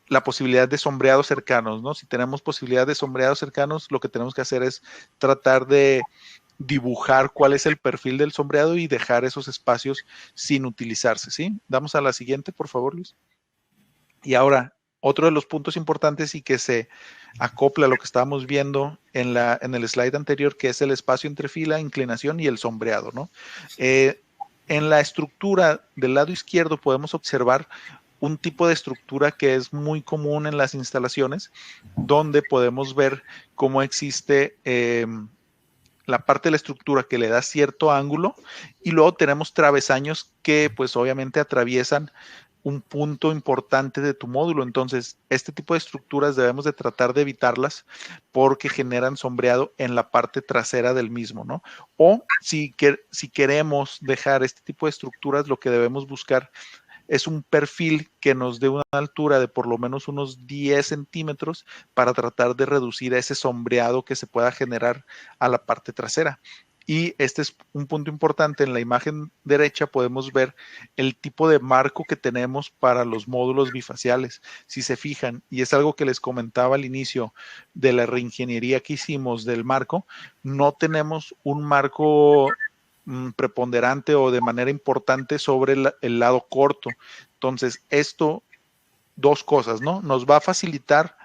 la posibilidad de sombreados cercanos, ¿no? Si tenemos posibilidad de sombreados cercanos, lo que tenemos que hacer es tratar de dibujar cuál es el perfil del sombreado y dejar esos espacios sin utilizarse, ¿sí? Damos a la siguiente, por favor, Luis. Y ahora, otro de los puntos importantes y que se acopla a lo que estábamos viendo en el slide anterior, que es el espacio entre fila, inclinación y el sombreado, ¿no? En la estructura del lado izquierdo podemos observar un tipo de estructura que es muy común en las instalaciones, donde podemos ver cómo existe la parte de la estructura que le da cierto ángulo y luego tenemos travesaños que pues obviamente atraviesan un punto importante de tu módulo. Entonces, este tipo de estructuras debemos de tratar de evitarlas porque generan sombreado en la parte trasera del mismo, ¿no? O si queremos dejar este tipo de estructuras, lo que debemos buscar es un perfil que nos dé una altura de por lo menos unos 10 centímetros para tratar de reducir ese sombreado que se pueda generar a la parte trasera. Y este es un punto importante. En la imagen derecha podemos ver el tipo de marco que tenemos para los módulos bifaciales. Si se fijan, y es algo que les comentaba al inicio de la reingeniería que hicimos del marco, no tenemos un marco preponderante o de manera importante sobre el lado corto. Entonces, esto, dos cosas, ¿no? Nos va a facilitar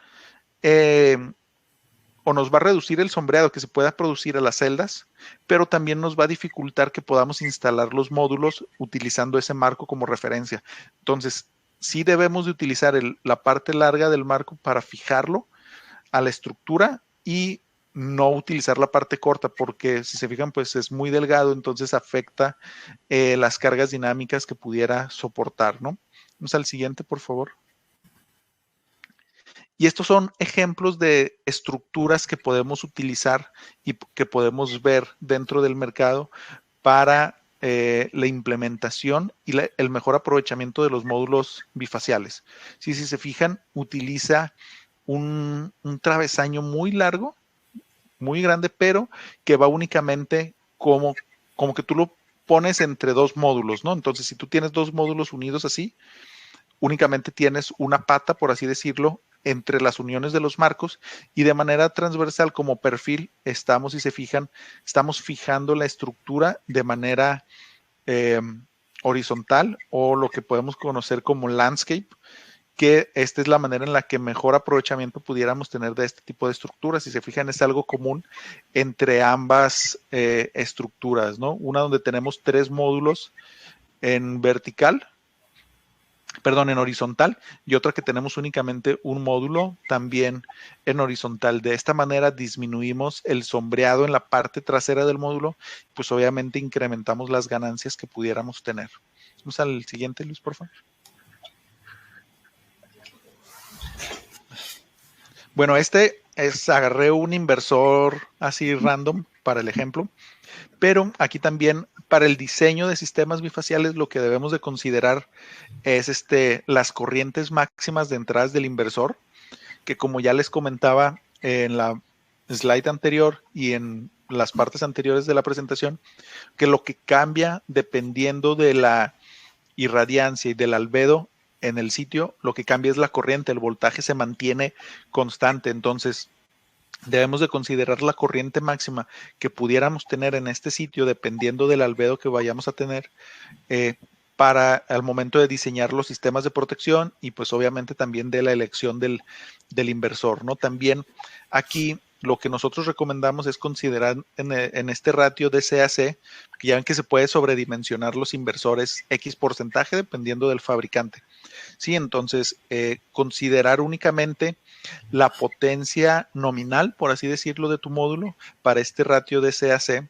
o nos va a reducir el sombreado que se pueda producir a las celdas, pero también nos va a dificultar que podamos instalar los módulos utilizando ese marco como referencia. Entonces, sí debemos de utilizar la parte larga del marco para fijarlo a la estructura y no utilizar la parte corta porque si se fijan pues es muy delgado, entonces afecta las cargas dinámicas que pudiera soportar, ¿no? Vamos al siguiente, por favor. Y estos son ejemplos de estructuras que podemos utilizar y que podemos ver dentro del mercado para la implementación y el mejor aprovechamiento de los módulos bifaciales. Si se fijan, utiliza un travesaño muy largo, muy grande, pero que va únicamente como que tú lo pones entre dos módulos, ¿no? Entonces, si tú tienes dos módulos unidos así, únicamente tienes una pata, por así decirlo, entre las uniones de los marcos, y de manera transversal como perfil estamos, si se fijan, estamos fijando la estructura de manera horizontal, o lo que podemos conocer como landscape, que esta es la manera en la que mejor aprovechamiento pudiéramos tener de este tipo de estructuras. Si se fijan, es algo común entre ambas estructuras, ¿no? Una donde tenemos tres módulos en vertical, perdón, en horizontal, y otra que tenemos únicamente un módulo también en horizontal. De esta manera disminuimos el sombreado en la parte trasera del módulo, pues obviamente incrementamos las ganancias que pudiéramos tener. Vamos al siguiente, Luis, por favor. Bueno, agarré un inversor así random para el ejemplo, pero aquí también para el diseño de sistemas bifaciales lo que debemos de considerar es las corrientes máximas de entradas del inversor, que como ya les comentaba en la slide anterior y en las partes anteriores de la presentación, que lo que cambia dependiendo de la irradiancia y del albedo en el sitio, lo que cambia es la corriente, el voltaje se mantiene constante. Entonces, debemos de considerar la corriente máxima que pudiéramos tener en este sitio dependiendo del albedo que vayamos a tener para al momento de diseñar los sistemas de protección, y pues obviamente también de la elección del inversor, ¿no? También aquí lo que nosotros recomendamos es considerar en este ratio de CAC, que ya ven que se puede sobredimensionar los inversores X porcentaje dependiendo del fabricante. Sí, entonces considerar únicamente la potencia nominal, por así decirlo, de tu módulo para este ratio de CAC.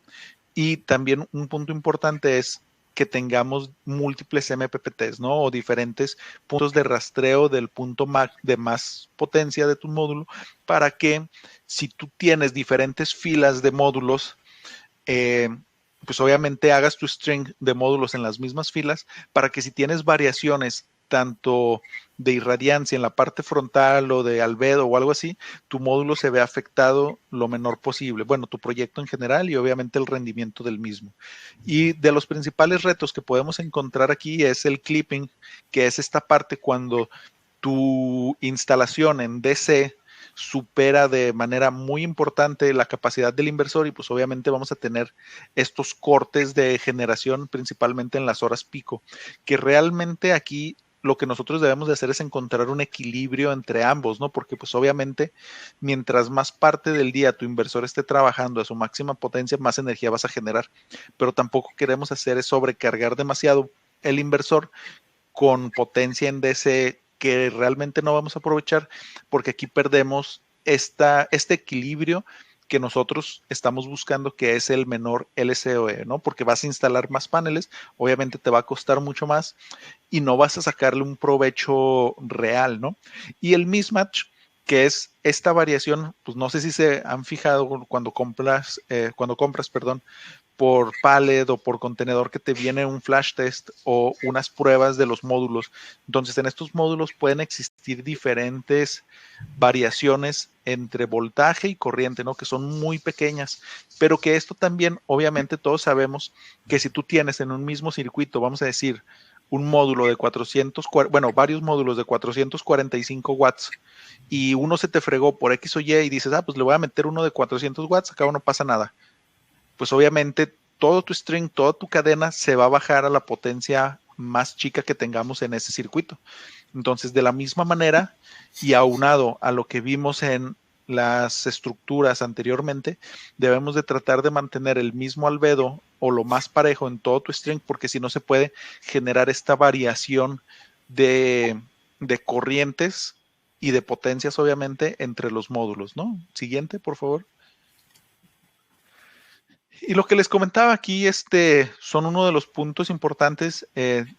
Y también un punto importante es que tengamos múltiples MPPTs, ¿no? O diferentes puntos de rastreo del punto de más potencia de tu módulo, para que si tú tienes diferentes filas de módulos, pues obviamente hagas tu string de módulos en las mismas filas, para que si tienes variaciones tanto de irradiancia en la parte frontal o de albedo o algo así, tu módulo se ve afectado lo menor posible. Bueno, tu proyecto en general y obviamente el rendimiento del mismo. Y de los principales retos que podemos encontrar aquí es el clipping, que es esta parte cuando tu instalación en DC supera de manera muy importante la capacidad del inversor, y pues obviamente vamos a tener estos cortes de generación principalmente en las horas pico, que realmente aquí lo que nosotros debemos de hacer es encontrar un equilibrio entre ambos, ¿no? Porque pues obviamente mientras más parte del día tu inversor esté trabajando a su máxima potencia, más energía vas a generar, pero tampoco queremos hacer es sobrecargar demasiado el inversor con potencia en DC que realmente no vamos a aprovechar, porque aquí perdemos este equilibrio que nosotros estamos buscando, que es el menor LCOE, ¿no? Porque vas a instalar más paneles, obviamente te va a costar mucho más y no vas a sacarle un provecho real, ¿no? Y el mismatch, que es esta variación, pues no sé si se han fijado cuando compras, perdón, por pallet o por contenedor, que te viene un flash test o unas pruebas de los módulos. Entonces, en estos módulos pueden existir diferentes variaciones entre voltaje y corriente, ¿no? Que son muy pequeñas, pero que esto también, obviamente, todos sabemos que si tú tienes en un mismo circuito, vamos a decir, un módulo de 400, bueno, varios módulos de 445 watts, y uno se te fregó por X o Y dices, pues le voy a meter uno de 400 watts, acá no pasa nada. Pues obviamente todo tu string, toda tu cadena se va a bajar a la potencia más chica que tengamos en ese circuito. Entonces, de la misma manera, y aunado a lo que vimos en las estructuras anteriormente, debemos de tratar de mantener el mismo albedo o lo más parejo en todo tu string, porque si no se puede generar esta variación de corrientes y de potencias, obviamente, entre los módulos, ¿no? Siguiente, por favor. Y lo que les comentaba aquí, son uno de los puntos importantes,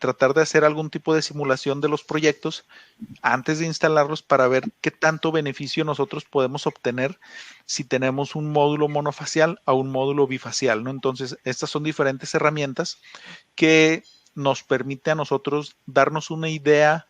tratar de hacer algún tipo de simulación de los proyectos antes de instalarlos para ver qué tanto beneficio nosotros podemos obtener si tenemos un módulo monofacial a un módulo bifacial, ¿no? Entonces, estas son diferentes herramientas que nos permite a nosotros darnos una idea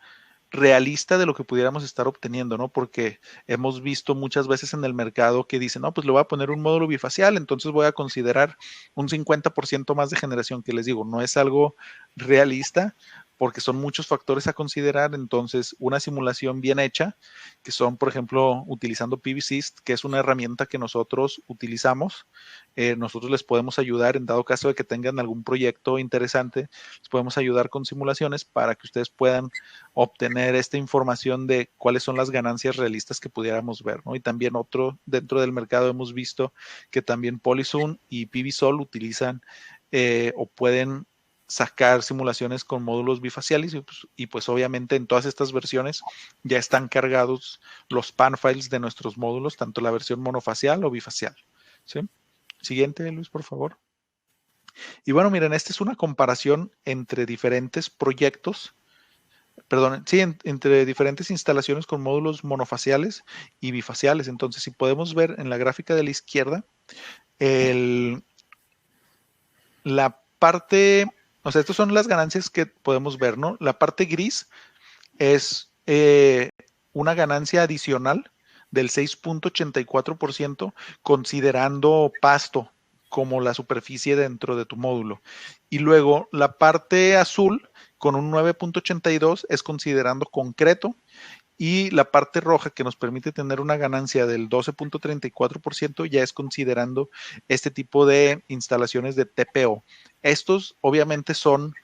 realista de lo que pudiéramos estar obteniendo, ¿no? Porque hemos visto muchas veces en el mercado que dicen, no, pues le voy a poner un módulo bifacial, entonces voy a considerar un 50% más de generación, que les digo, no es algo realista porque son muchos factores a considerar. Entonces una simulación bien hecha, que son, por ejemplo, utilizando PVSys, que es una herramienta que nosotros utilizamos, nosotros les podemos ayudar en dado caso de que tengan algún proyecto interesante, les podemos ayudar con simulaciones para que ustedes puedan obtener esta información de cuáles son las ganancias realistas que pudiéramos ver, ¿no? Y también otro dentro del mercado hemos visto que también Polyzoom y PVSol utilizan o pueden sacar simulaciones con módulos bifaciales y pues obviamente en todas estas versiones ya están cargados los pan files de nuestros módulos, tanto la versión monofacial o bifacial, ¿sí? Siguiente, Luis, por favor. Y bueno, miren, esta es una comparación entre diferentes proyectos, perdón, sí, entre diferentes instalaciones con módulos monofaciales y bifaciales. Entonces, si podemos ver en la gráfica de la izquierda, la parte, o sea, estas son las ganancias que podemos ver, ¿no? La parte gris es una ganancia adicional del 6.84% considerando pasto como la superficie dentro de tu módulo. Y luego la parte azul con un 9.82 es considerando concreto, y la parte roja que nos permite tener una ganancia del 12.34% ya es considerando este tipo de instalaciones de TPO. Estos obviamente son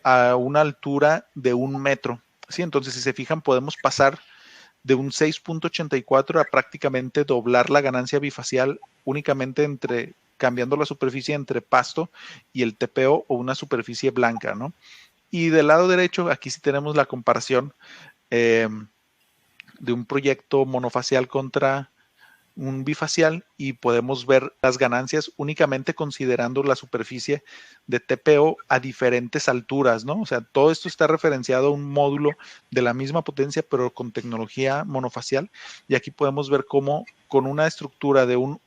a una altura de 1 metro. ¿Sí? Entonces, si se fijan, podemos pasar de un 6.84 a prácticamente doblar la ganancia bifacial únicamente cambiando la superficie entre pasto y el TPO o una superficie blanca, ¿no? Y del lado derecho, aquí sí tenemos la comparación de un proyecto monofacial contra un bifacial y podemos ver las ganancias únicamente considerando la superficie de TPO a diferentes alturas, ¿no? O sea, todo esto está referenciado a un módulo de la misma potencia, pero con tecnología monofacial. Y aquí podemos ver cómo con una estructura de un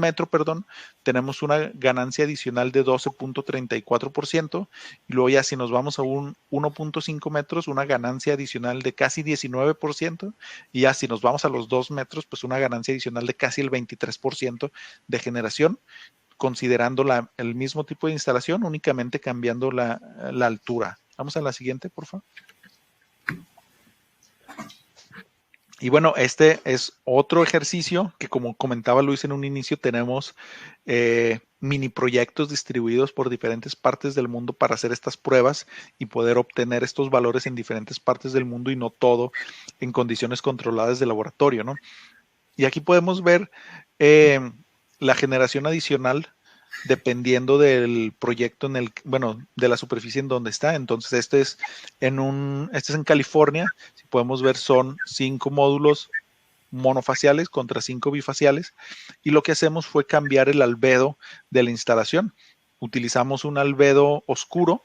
metro, perdón, tenemos una ganancia adicional de 12.34%. Y luego ya si nos vamos a un 1.5 metros, una ganancia adicional de casi 19%. Y ya si nos vamos a los 2 metros, pues una ganancia adicional de casi el 23% de generación, considerando el mismo tipo de instalación, únicamente cambiando la altura. Vamos a la siguiente, por favor. Y bueno, este es otro ejercicio que, como comentaba Luis en un inicio, tenemos mini proyectos distribuidos por diferentes partes del mundo para hacer estas pruebas y poder obtener estos valores en diferentes partes del mundo y no todo en condiciones controladas de laboratorio, ¿no? Y aquí podemos ver la generación adicional dependiendo del proyecto de la superficie en donde está. Entonces, este es en California. Si podemos ver, son 5 módulos monofaciales contra 5 bifaciales. Y lo que hacemos fue cambiar el albedo de la instalación. Utilizamos un albedo oscuro,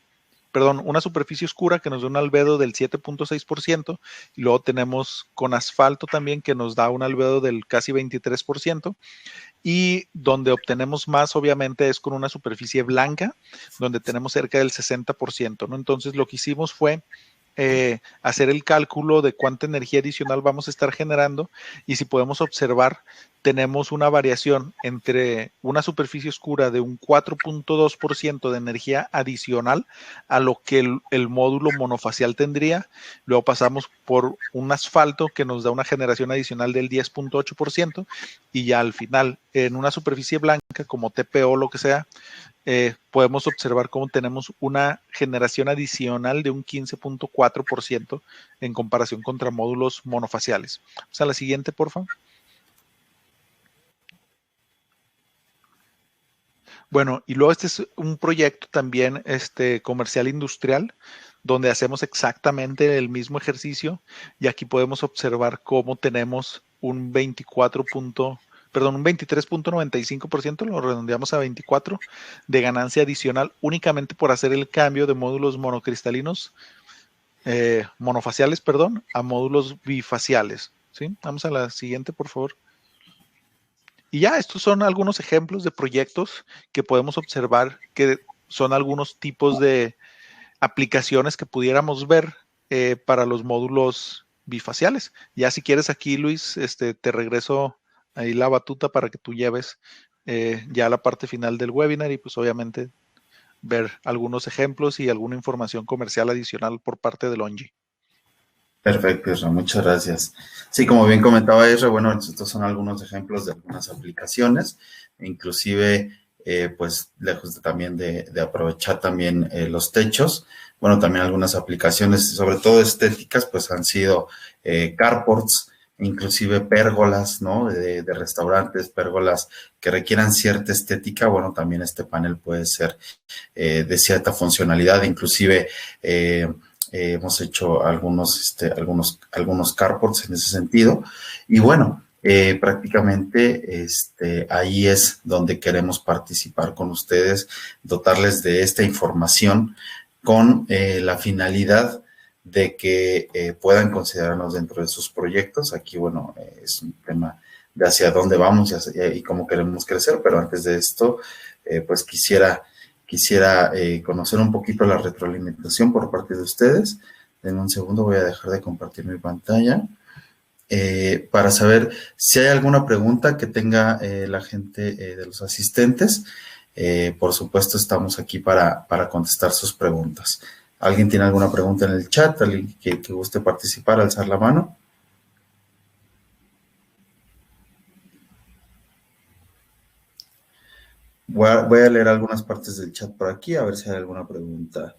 una superficie oscura que nos da un albedo del 7.6%, y luego tenemos con asfalto también que nos da un albedo del casi 23%, y donde obtenemos más obviamente es con una superficie blanca, donde tenemos cerca del 60%, ¿no? Entonces lo que hicimos fue hacer el cálculo de cuánta energía adicional vamos a estar generando, y si podemos observar, tenemos una variación entre una superficie oscura de un 4.2% de energía adicional a lo que el módulo monofacial tendría. Luego pasamos por un asfalto que nos da una generación adicional del 10.8%, y ya al final en una superficie blanca como TPO o lo que sea, podemos observar cómo tenemos una generación adicional de un 15.4% en comparación contra módulos monofaciales. Vamos a la siguiente, por favor. Bueno, y luego este es un proyecto también comercial industrial, donde hacemos exactamente el mismo ejercicio, y aquí podemos observar cómo tenemos un 23.95%, lo redondeamos a 24, de ganancia adicional únicamente por hacer el cambio de módulos monofaciales, a módulos bifaciales, ¿sí? Vamos a la siguiente, por favor. Y ya, estos son algunos ejemplos de proyectos que podemos observar, que son algunos tipos de aplicaciones que pudiéramos ver para los módulos bifaciales. Ya si quieres aquí, Luis, te regreso ahí la batuta para que tú lleves ya la parte final del webinar y pues obviamente ver algunos ejemplos y alguna información comercial adicional por parte de Longi. Perfecto, Isra, muchas gracias. Sí, como bien comentaba Isra, bueno, estos son algunos ejemplos de algunas aplicaciones, inclusive, pues, lejos también de aprovechar también los techos, bueno, también algunas aplicaciones, sobre todo estéticas, pues han sido carports, inclusive pérgolas, ¿no? De restaurantes, pérgolas que requieran cierta estética, bueno, también este panel puede ser de cierta funcionalidad, inclusive hemos hecho algunos carports en ese sentido. Y bueno, prácticamente ahí es donde queremos participar con ustedes, dotarles de esta información con la finalidad de que puedan considerarnos dentro de sus proyectos. Aquí, bueno, es un tema de hacia dónde vamos y cómo queremos crecer, pero antes de esto, pues quisiera conocer un poquito la retroalimentación por parte de ustedes. En un segundo voy a dejar de compartir mi pantalla para saber si hay alguna pregunta que tenga la gente de los asistentes. Por supuesto, estamos aquí para contestar sus preguntas. ¿Alguien tiene alguna pregunta en el chat? ¿Alguien que guste participar, alzar la mano? Voy a leer algunas partes del chat por aquí, a ver si hay alguna pregunta.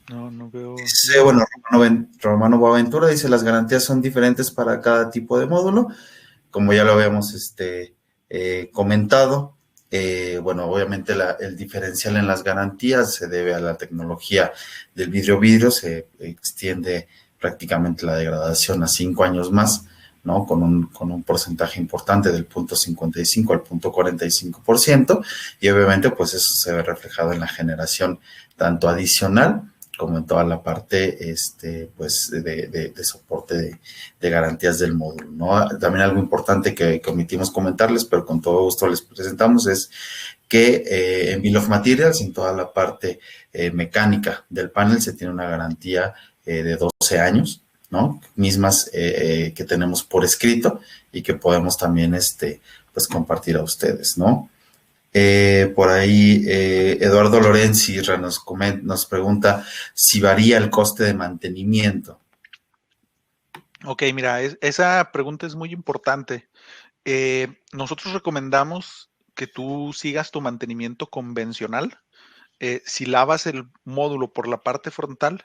No veo. Dice, bueno, Romano Boaventura dice, las garantías son diferentes para cada tipo de módulo. Como ya lo habíamos comentado, bueno, obviamente el diferencial en las garantías se debe a la tecnología del vidrio, se extiende prácticamente la degradación a 5 años más, ¿no? Con un porcentaje importante del 0.55 al 0.45%, y obviamente pues eso se ve reflejado en la generación tanto adicional como en toda la parte pues de soporte de garantías del módulo, ¿no? También algo importante que omitimos comentarles, pero con todo gusto les presentamos, es que en Bill of Materials, en toda la parte mecánica del panel, se tiene una garantía de 12 años, ¿no? Mismas que tenemos por escrito y que podemos también pues compartir a ustedes, ¿no? Por ahí Eduardo Lorenzi nos pregunta si varía el coste de mantenimiento. Ok, mira, esa pregunta es muy importante. Nosotros recomendamos que tú sigas tu mantenimiento convencional. Si lavas el módulo por la parte frontal,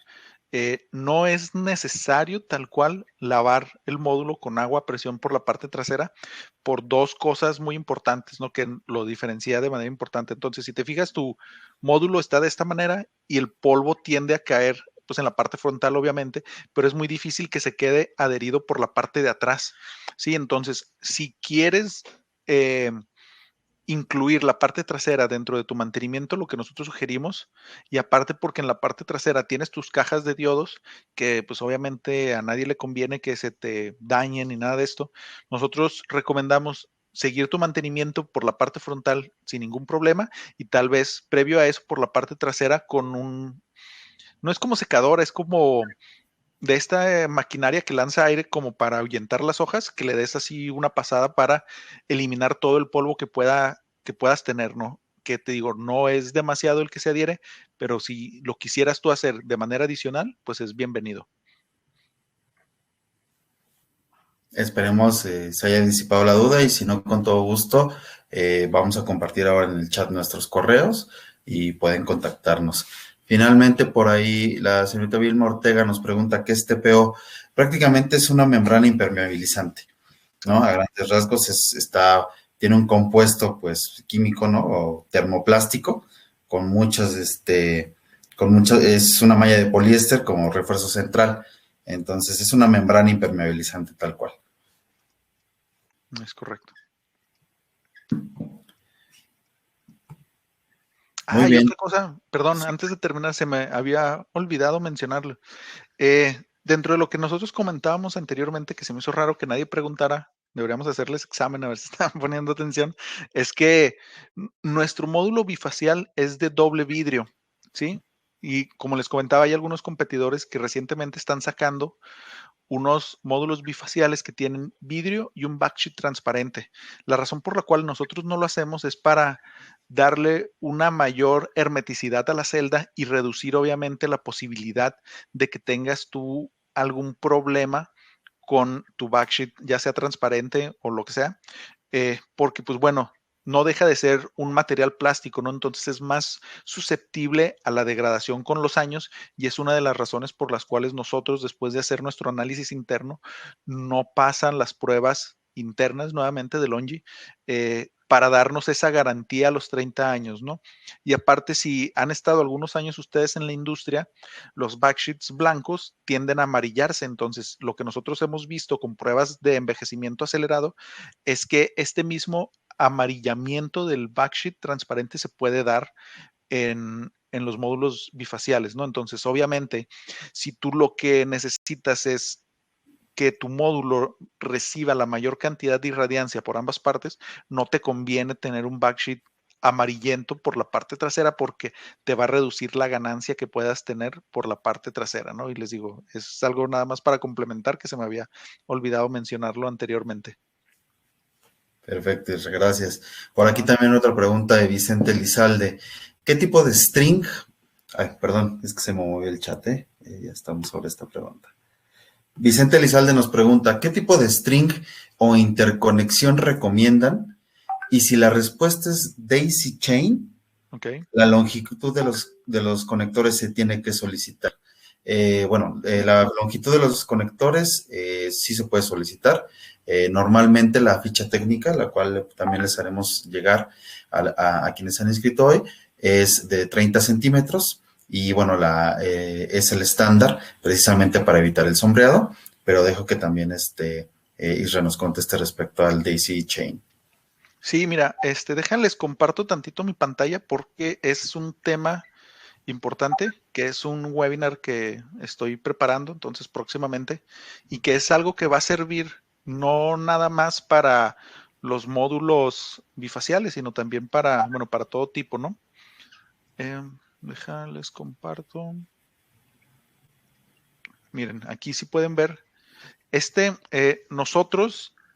no es necesario tal cual lavar el módulo con agua a presión por la parte trasera por dos cosas muy importantes, ¿no? Que lo diferencia de manera importante. Entonces, si te fijas, tu módulo está de esta manera y el polvo tiende a caer pues en la parte frontal obviamente, pero es muy difícil que se quede adherido por la parte de atrás. Sí, entonces, si quieres incluir la parte trasera dentro de tu mantenimiento, lo que nosotros sugerimos, y aparte porque en la parte trasera tienes tus cajas de diodos, que pues obviamente a nadie le conviene que se te dañen ni nada de esto, nosotros recomendamos seguir tu mantenimiento por la parte frontal sin ningún problema y tal vez previo a eso por la parte trasera con no es como secadora, es como de esta maquinaria que lanza aire como para ahuyentar las hojas, que le des así una pasada para eliminar todo el polvo que puedas tener, ¿no? Que te digo, no es demasiado el que se adhiere, pero si lo quisieras tú hacer de manera adicional, pues es bienvenido. Esperemos se haya disipado la duda y si no, con todo gusto, vamos a compartir ahora en el chat nuestros correos y pueden contactarnos. Finalmente, por ahí, la señorita Vilma Ortega nos pregunta qué es TPO. Prácticamente es una membrana impermeabilizante, ¿no? A grandes rasgos tiene un compuesto, pues, químico, ¿no? O termoplástico, es una malla de poliéster como refuerzo central. Entonces, es una membrana impermeabilizante tal cual. Es correcto. Muy Y bien. otra cosa, perdón, antes de terminar, se me había olvidado mencionarlo. Dentro de lo que nosotros comentábamos anteriormente, que se me hizo raro que nadie preguntara, deberíamos hacerles examen a ver si están poniendo atención, es que nuestro módulo bifacial es de doble vidrio, ¿sí? Y como les comentaba, hay algunos competidores que recientemente están sacando unos módulos bifaciales que tienen vidrio y un backsheet transparente. La razón por la cual nosotros no lo hacemos es para darle una mayor hermeticidad a la celda y reducir obviamente la posibilidad de que tengas tú algún problema con tu backsheet, ya sea transparente o lo que sea, porque pues bueno, no deja de ser un material plástico, ¿no? Entonces es más susceptible a la degradación con los años y es una de las razones por las cuales nosotros, después de hacer nuestro análisis interno, no pasan las pruebas internas nuevamente de Longi para darnos esa garantía a los 30 años, ¿no? Y aparte, si han estado algunos años ustedes en la industria, los backsheets blancos tienden a amarillarse. Entonces, lo que nosotros hemos visto con pruebas de envejecimiento acelerado es que este mismo amarillamiento del backsheet transparente se puede dar en los módulos bifaciales, ¿no? Entonces, obviamente, si tú lo que necesitas es que tu módulo reciba la mayor cantidad de irradiancia por ambas partes, no te conviene tener un backsheet amarillento por la parte trasera porque te va a reducir la ganancia que puedas tener por la parte trasera, ¿no? Y les digo, es algo nada más para complementar que se me había olvidado mencionarlo anteriormente. Perfecto, gracias. Por aquí también otra pregunta de Vicente Lizalde. ¿Qué tipo de string? Ay, perdón, es que se me movió el chat, ¿eh? Ya estamos sobre esta pregunta. Vicente Lizalde nos pregunta, ¿qué tipo de string o interconexión recomiendan? Y si la respuesta es daisy chain, Okay. la longitud de los conectores se tiene que solicitar. La longitud de los conectores sí se puede solicitar. Normalmente la ficha técnica, la cual también les haremos llegar a quienes han inscrito hoy, es de 30 centímetros y bueno, es el estándar precisamente para evitar el sombreado, pero dejo que también Isra nos conteste respecto al Daisy Chain. Sí, mira, déjenles comparto tantito mi pantalla porque es un tema importante, que es un webinar que estoy preparando, entonces próximamente, y que es algo que va a servir no nada más para los módulos bifaciales, sino también para, bueno, para todo tipo, ¿no? Déjales comparto. Miren, aquí sí pueden ver.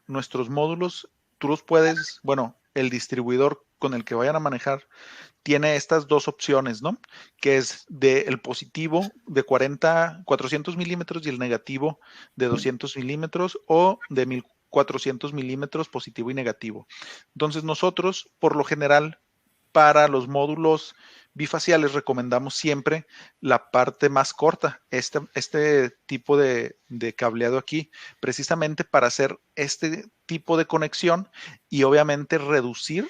Nuestros módulos, tú los puedes, bueno, el distribuidor con el que vayan a manejar tiene estas dos opciones, ¿no? Que es el positivo de 400 milímetros y el negativo de 200 milímetros o de 1400 milímetros positivo y negativo. Entonces nosotros, por lo general, para los módulos bifaciales recomendamos siempre la parte más corta, este tipo de cableado aquí, precisamente para hacer este tipo de conexión y obviamente reducir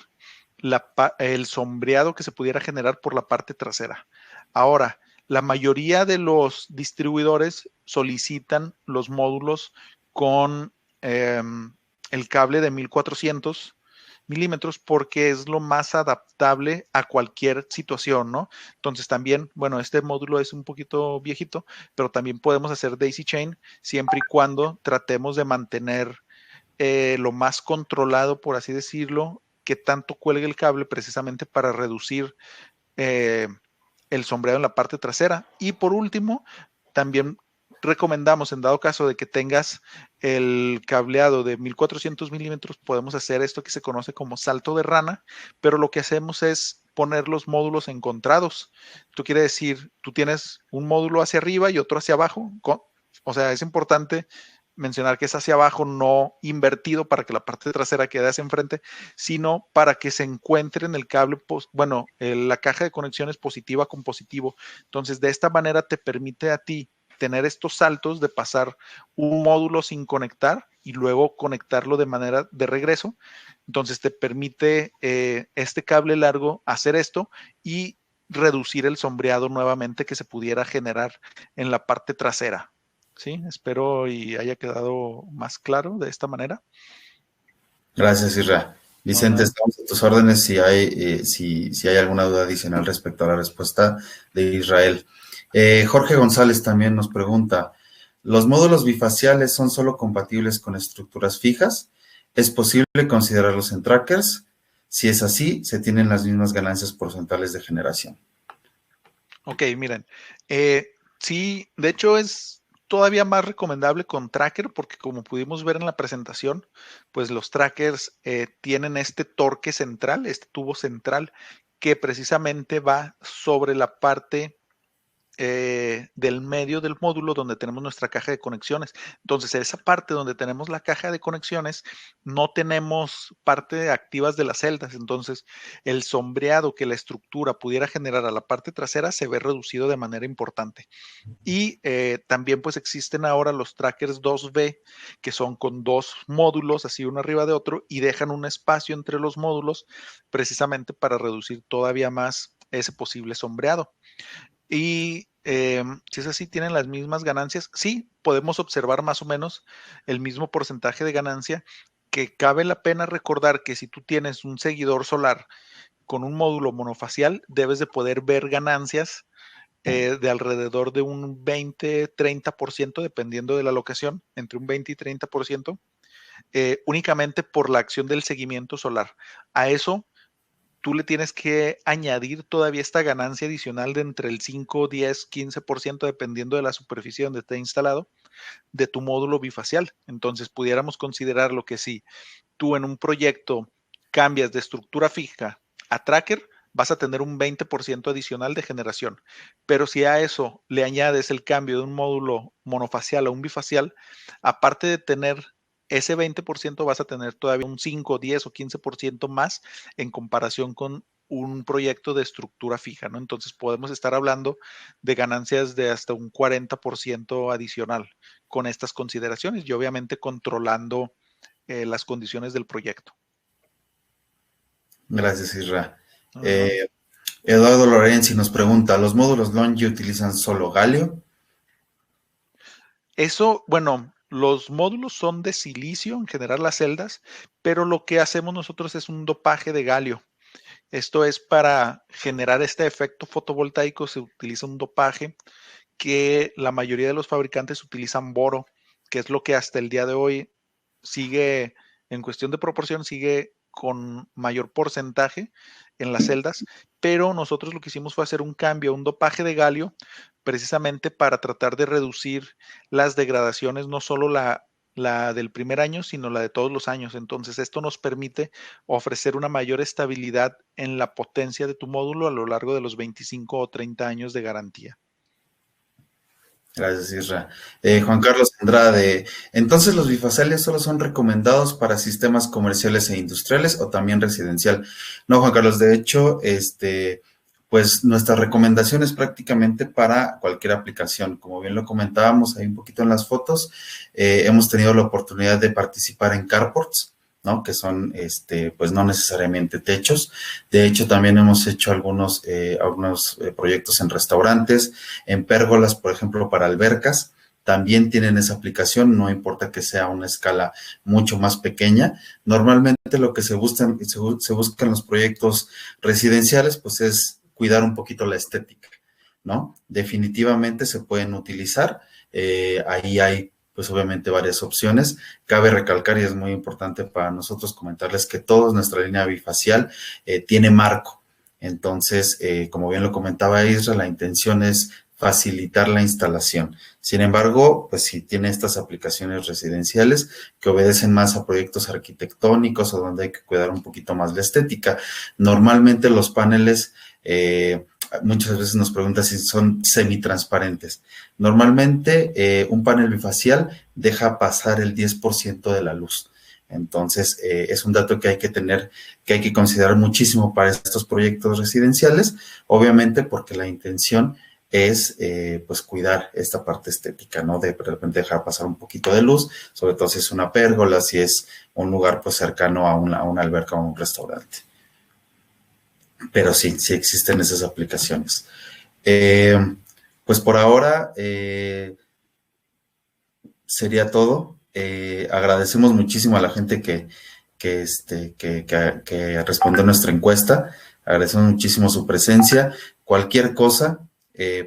el sombreado que se pudiera generar por la parte trasera. Ahora, la mayoría de los distribuidores solicitan los módulos con el cable de 1400 milímetros porque es lo más adaptable a cualquier situación, ¿no? Entonces también, bueno, este módulo es un poquito viejito, pero también podemos hacer daisy chain siempre y cuando tratemos de mantener lo más controlado, por así decirlo, que tanto cuelgue el cable precisamente para reducir eh, el sombreado en la parte trasera. Y por último, también recomendamos, en dado caso de que tengas el cableado de 1400 milímetros, podemos hacer esto que se conoce como salto de rana, pero lo que hacemos es poner los módulos encontrados. Tú quiere decir, tú tienes un módulo hacia arriba y otro hacia abajo. O sea, es importante mencionar que es hacia abajo, no invertido para que la parte trasera quede hacia enfrente, sino para que se encuentre en el cable, la caja de conexiones positiva con positivo. Entonces, de esta manera te permite a ti tener estos saltos de pasar un módulo sin conectar y luego conectarlo de manera de regreso. Entonces, te permite este cable largo hacer esto y reducir el sombreado nuevamente que se pudiera generar en la parte trasera. Sí, espero y haya quedado más claro de esta manera. Gracias, Isra. Vicente, No, estamos a tus órdenes si hay alguna duda adicional respecto a la respuesta de Israel. Jorge González también nos pregunta, ¿los módulos bifaciales son solo compatibles con estructuras fijas? Es posible considerarlos en trackers. Si es así, se tienen las mismas ganancias porcentuales de generación. Ok, miren. Sí, de hecho es todavía más recomendable con tracker porque como pudimos ver en la presentación, pues los trackers tienen este torque central, este tubo central, que precisamente va sobre la parte del medio del módulo donde tenemos nuestra caja de conexiones. Entonces, esa parte donde tenemos la caja de conexiones, no tenemos parte activas de las celdas. Entonces, el sombreado que la estructura pudiera generar a la parte trasera se ve reducido de manera importante. Y también pues existen ahora los trackers 2B, que son con dos módulos, así uno arriba de otro, y dejan un espacio entre los módulos precisamente para reducir todavía más ese posible sombreado. Y si es así, tienen las mismas ganancias. Sí, podemos observar más o menos el mismo porcentaje de ganancia, que cabe la pena recordar que si tú tienes un seguidor solar con un módulo monofacial, debes de poder ver ganancias de alrededor de un 20-30%, dependiendo de la locación, entre un 20 y 30%, únicamente por la acción del seguimiento solar. A eso tú le tienes que añadir todavía esta ganancia adicional de entre el 5, 10, 15%, dependiendo de la superficie donde esté instalado, de tu módulo bifacial. Entonces, pudiéramos considerar lo que si tú en un proyecto cambias de estructura fija a tracker, vas a tener un 20% adicional de generación. Pero si a eso le añades el cambio de un módulo monofacial a un bifacial, aparte de tener ese 20%, vas a tener todavía un 5, 10 o 15% más en comparación con un proyecto de estructura fija, ¿no? Entonces podemos estar hablando de ganancias de hasta un 40% adicional con estas consideraciones y obviamente controlando las condiciones del proyecto. Gracias, Isra. Eduardo Lorenzi nos pregunta, ¿los módulos LONGi utilizan solo galio? Eso, bueno, los módulos son de silicio, en general las celdas, pero lo que hacemos nosotros es un dopaje de galio. Esto es para generar este efecto fotovoltaico, se utiliza un dopaje que la mayoría de los fabricantes utilizan boro, que es lo que hasta el día de hoy sigue, en cuestión de proporción, sigue con mayor porcentaje en las celdas, pero nosotros lo que hicimos fue hacer un cambio, un dopaje de galio, precisamente para tratar de reducir las degradaciones, no solo la del primer año, sino la de todos los años. Entonces, esto nos permite ofrecer una mayor estabilidad en la potencia de tu módulo a lo largo de los 25 o 30 años de garantía. Gracias, Isra. Juan Carlos Andrade, ¿entonces los bifaciales solo son recomendados para sistemas comerciales e industriales o también residencial? No, Juan Carlos, de hecho, pues nuestra recomendación es prácticamente para cualquier aplicación. Como bien lo comentábamos ahí un poquito en las fotos, hemos tenido la oportunidad de participar en carports, ¿no? Que son, pues no necesariamente techos. De hecho, también hemos hecho algunos proyectos en restaurantes, en pérgolas, por ejemplo, para albercas. También tienen esa aplicación, no importa que sea una escala mucho más pequeña. Normalmente lo que se busca en los proyectos residenciales, pues es cuidar un poquito la estética, ¿no? Definitivamente se pueden utilizar. Ahí hay pues obviamente varias opciones. Cabe recalcar, y es muy importante para nosotros comentarles que toda nuestra línea bifacial tiene marco. Entonces, como bien lo comentaba Isra, la intención es facilitar la instalación. Sin embargo, pues si tiene estas aplicaciones residenciales que obedecen más a proyectos arquitectónicos o donde hay que cuidar un poquito más la estética. Normalmente los paneles muchas veces nos preguntan si son semitransparentes. Normalmente un panel bifacial deja pasar el 10% de la luz. Entonces, es un dato que hay que tener, que hay que considerar muchísimo para estos proyectos residenciales, obviamente porque la intención es pues cuidar esta parte estética, ¿no? De repente dejar pasar un poquito de luz, sobre todo si es una pérgola, si es un lugar pues cercano a una alberca o un restaurante. Pero sí, sí existen esas aplicaciones. Pues por ahora sería todo. Agradecemos muchísimo a la gente que respondió a nuestra encuesta. Agradecemos muchísimo su presencia. Cualquier cosa,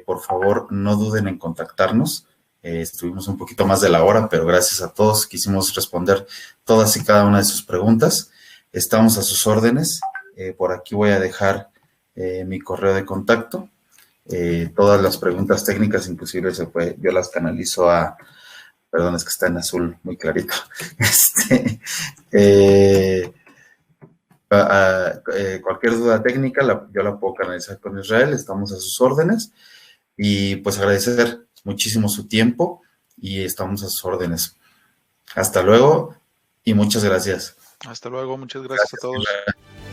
por favor, no duden en contactarnos. Estuvimos un poquito más de la hora, pero gracias a todos quisimos responder todas y cada una de sus preguntas. Estamos a sus órdenes. Por aquí voy a dejar mi correo de contacto. Todas las preguntas técnicas, inclusive yo las canalizo perdón, es que está en azul muy clarito. Cualquier duda técnica yo la puedo canalizar con Israel, estamos a sus órdenes y pues agradecer muchísimo su tiempo y estamos a sus órdenes. Hasta luego y muchas gracias. Hasta luego, muchas gracias a todos. Israel.